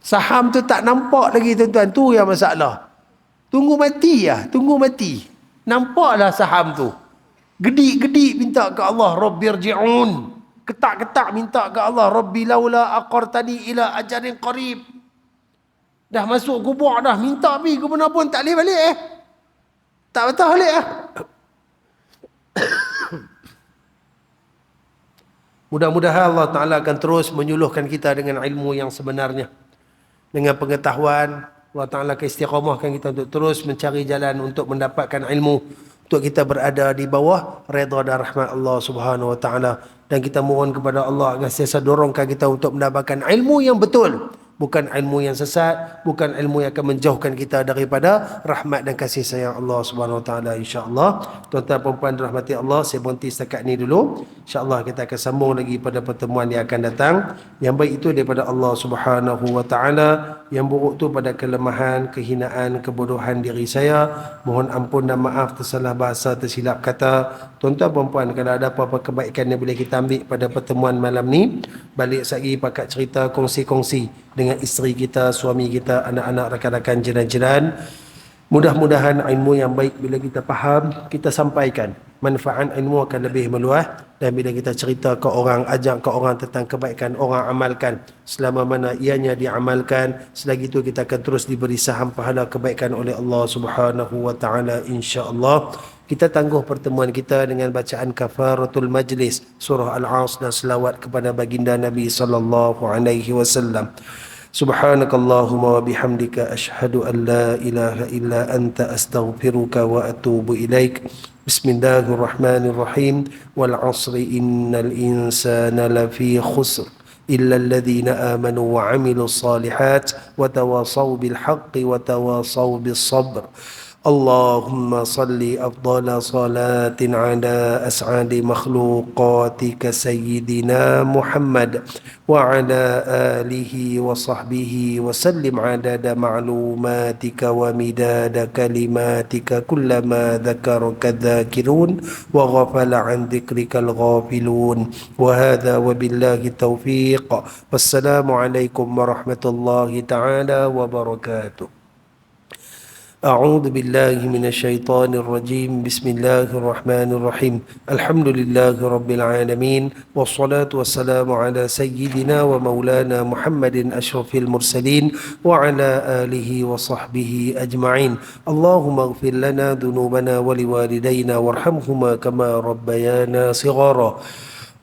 Saham tu tak nampak lagi tuan-tuan, tu yang masalah. Tunggu mati lah, tunggu mati. Nampaklah saham tu. Gedik-gedik minta ke Allah, Rabbirji'un. Ketak-ketak minta ke Allah, Rabbi laula aqartani ila ajalin qarib. Dah masuk kubur dah, minta pergi ke mana pun tak boleh balik Tak betah balik Mudah-mudahan Allah Ta'ala akan terus menyuluhkan kita dengan ilmu yang sebenarnya. Dengan pengetahuan, Allah Ta'ala akan istiqamahkan kita untuk terus mencari jalan untuk mendapatkan ilmu. Untuk kita berada di bawah redha dan rahmat Allah Subhanahu Wa Ta'ala. Dan kita mohon kepada Allah agar sentiasa dorongkan kita untuk mendapatkan ilmu yang betul. Bukan ilmu yang sesat, bukan ilmu yang akan menjauhkan kita daripada rahmat dan kasih sayang Allah Subhanahu Wa Taala, insya-Allah. Tuan-tuan dan puan rahmati Allah, saya berhenti setakat ni dulu. Insya-Allah kita akan sambung lagi pada pertemuan yang akan datang. Yang baik itu daripada Allah Subhanahu Wa Taala, yang buruk itu pada kelemahan, kehinaan, kebodohan diri saya. Mohon ampun dan maaf tersalah bahasa, tersilap kata. Tuan-tuan dan puan, kalau ada apa-apa kebaikan yang boleh kita ambil pada pertemuan malam ni, balik lagi pakat cerita, kongsi-kongsi dengan isteri kita, suami kita, anak-anak, rakan-rakan, jiran-jiran. Mudah-mudahan ilmu yang baik bila kita faham, kita sampaikan. Manfaat ilmu akan lebih meluas. Dan bila kita cerita ke orang, ajak ke orang tentang kebaikan, orang amalkan. Selama mana ianya diamalkan, selagi itu kita akan terus diberi saham pahala kebaikan oleh Allah Subhanahu Wa Taala, insya-Allah. Kita tangguh pertemuan kita dengan bacaan kafaratul majlis, surah Al-As dan selawat kepada baginda Nabi sallallahu alaihi wasallam. Subhanakallahumma wa bihamdika ashhadu an la ilaha illa anta astaghfiruka wa atubu ilaik. Bismillahirrahmanirrahim. Wal 'asri innal insana lafi khusr illa alladhina amanu wa 'amilus salihat wa tawasaw bil haqqi wa tawasaw bis sabr. اللهم صل أفضل صلاة على أسعد مخلوقاتك سيدنا محمد وعلى آله وصحبه وسلم عدد معلوماتك ومداد كلماتك كلما ذكرك الذاكرون وغفل عن ذكرك الغافلون. وهذا وبالله التوفيق، والسلام عليكم ورحمة الله تعالى وبركاته. أعوذ بالله من الشيطان الرجيم. بسم الله الرحمن الرحيم. الحمد لله رب العالمين، والصلاة والسلام على سيدنا ومولانا محمد أشرف المرسلين وعلى آله وصحبه أجمعين. اللهم اغفر لنا ذنوبنا ولوالدينا وارحمهما كما ربيانا صغارا.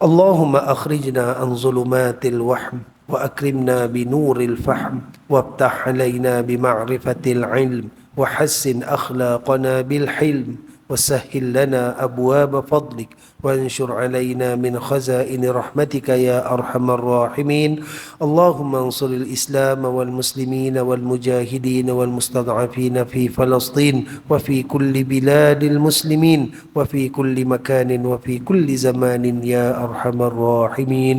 اللهم أخرجنا عن ظلمات الوهم وأكرمنا بنور الفهم وافتح علينا بمعرفة العلم وحسن أخلاقنا بالحلم وسهل لنا أبواب فضلك وانشر علينا من خزائن رحمتك يا أرحم الراحمين. اللهم انصر الإسلام والمسلمين والمجاهدين والمستضعفين في فلسطين وفي كل بلاد المسلمين وفي كل مكان وفي كل زمان يا أرحم الراحمين.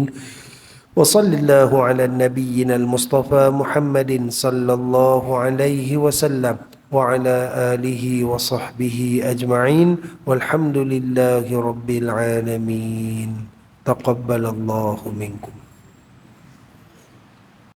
وصل الله على نبينا المصطفى محمد صلى الله عليه وسلم وعلى آله وصحبه أجمعين، والحمد لله رب العالمين. تقبل الله منكم.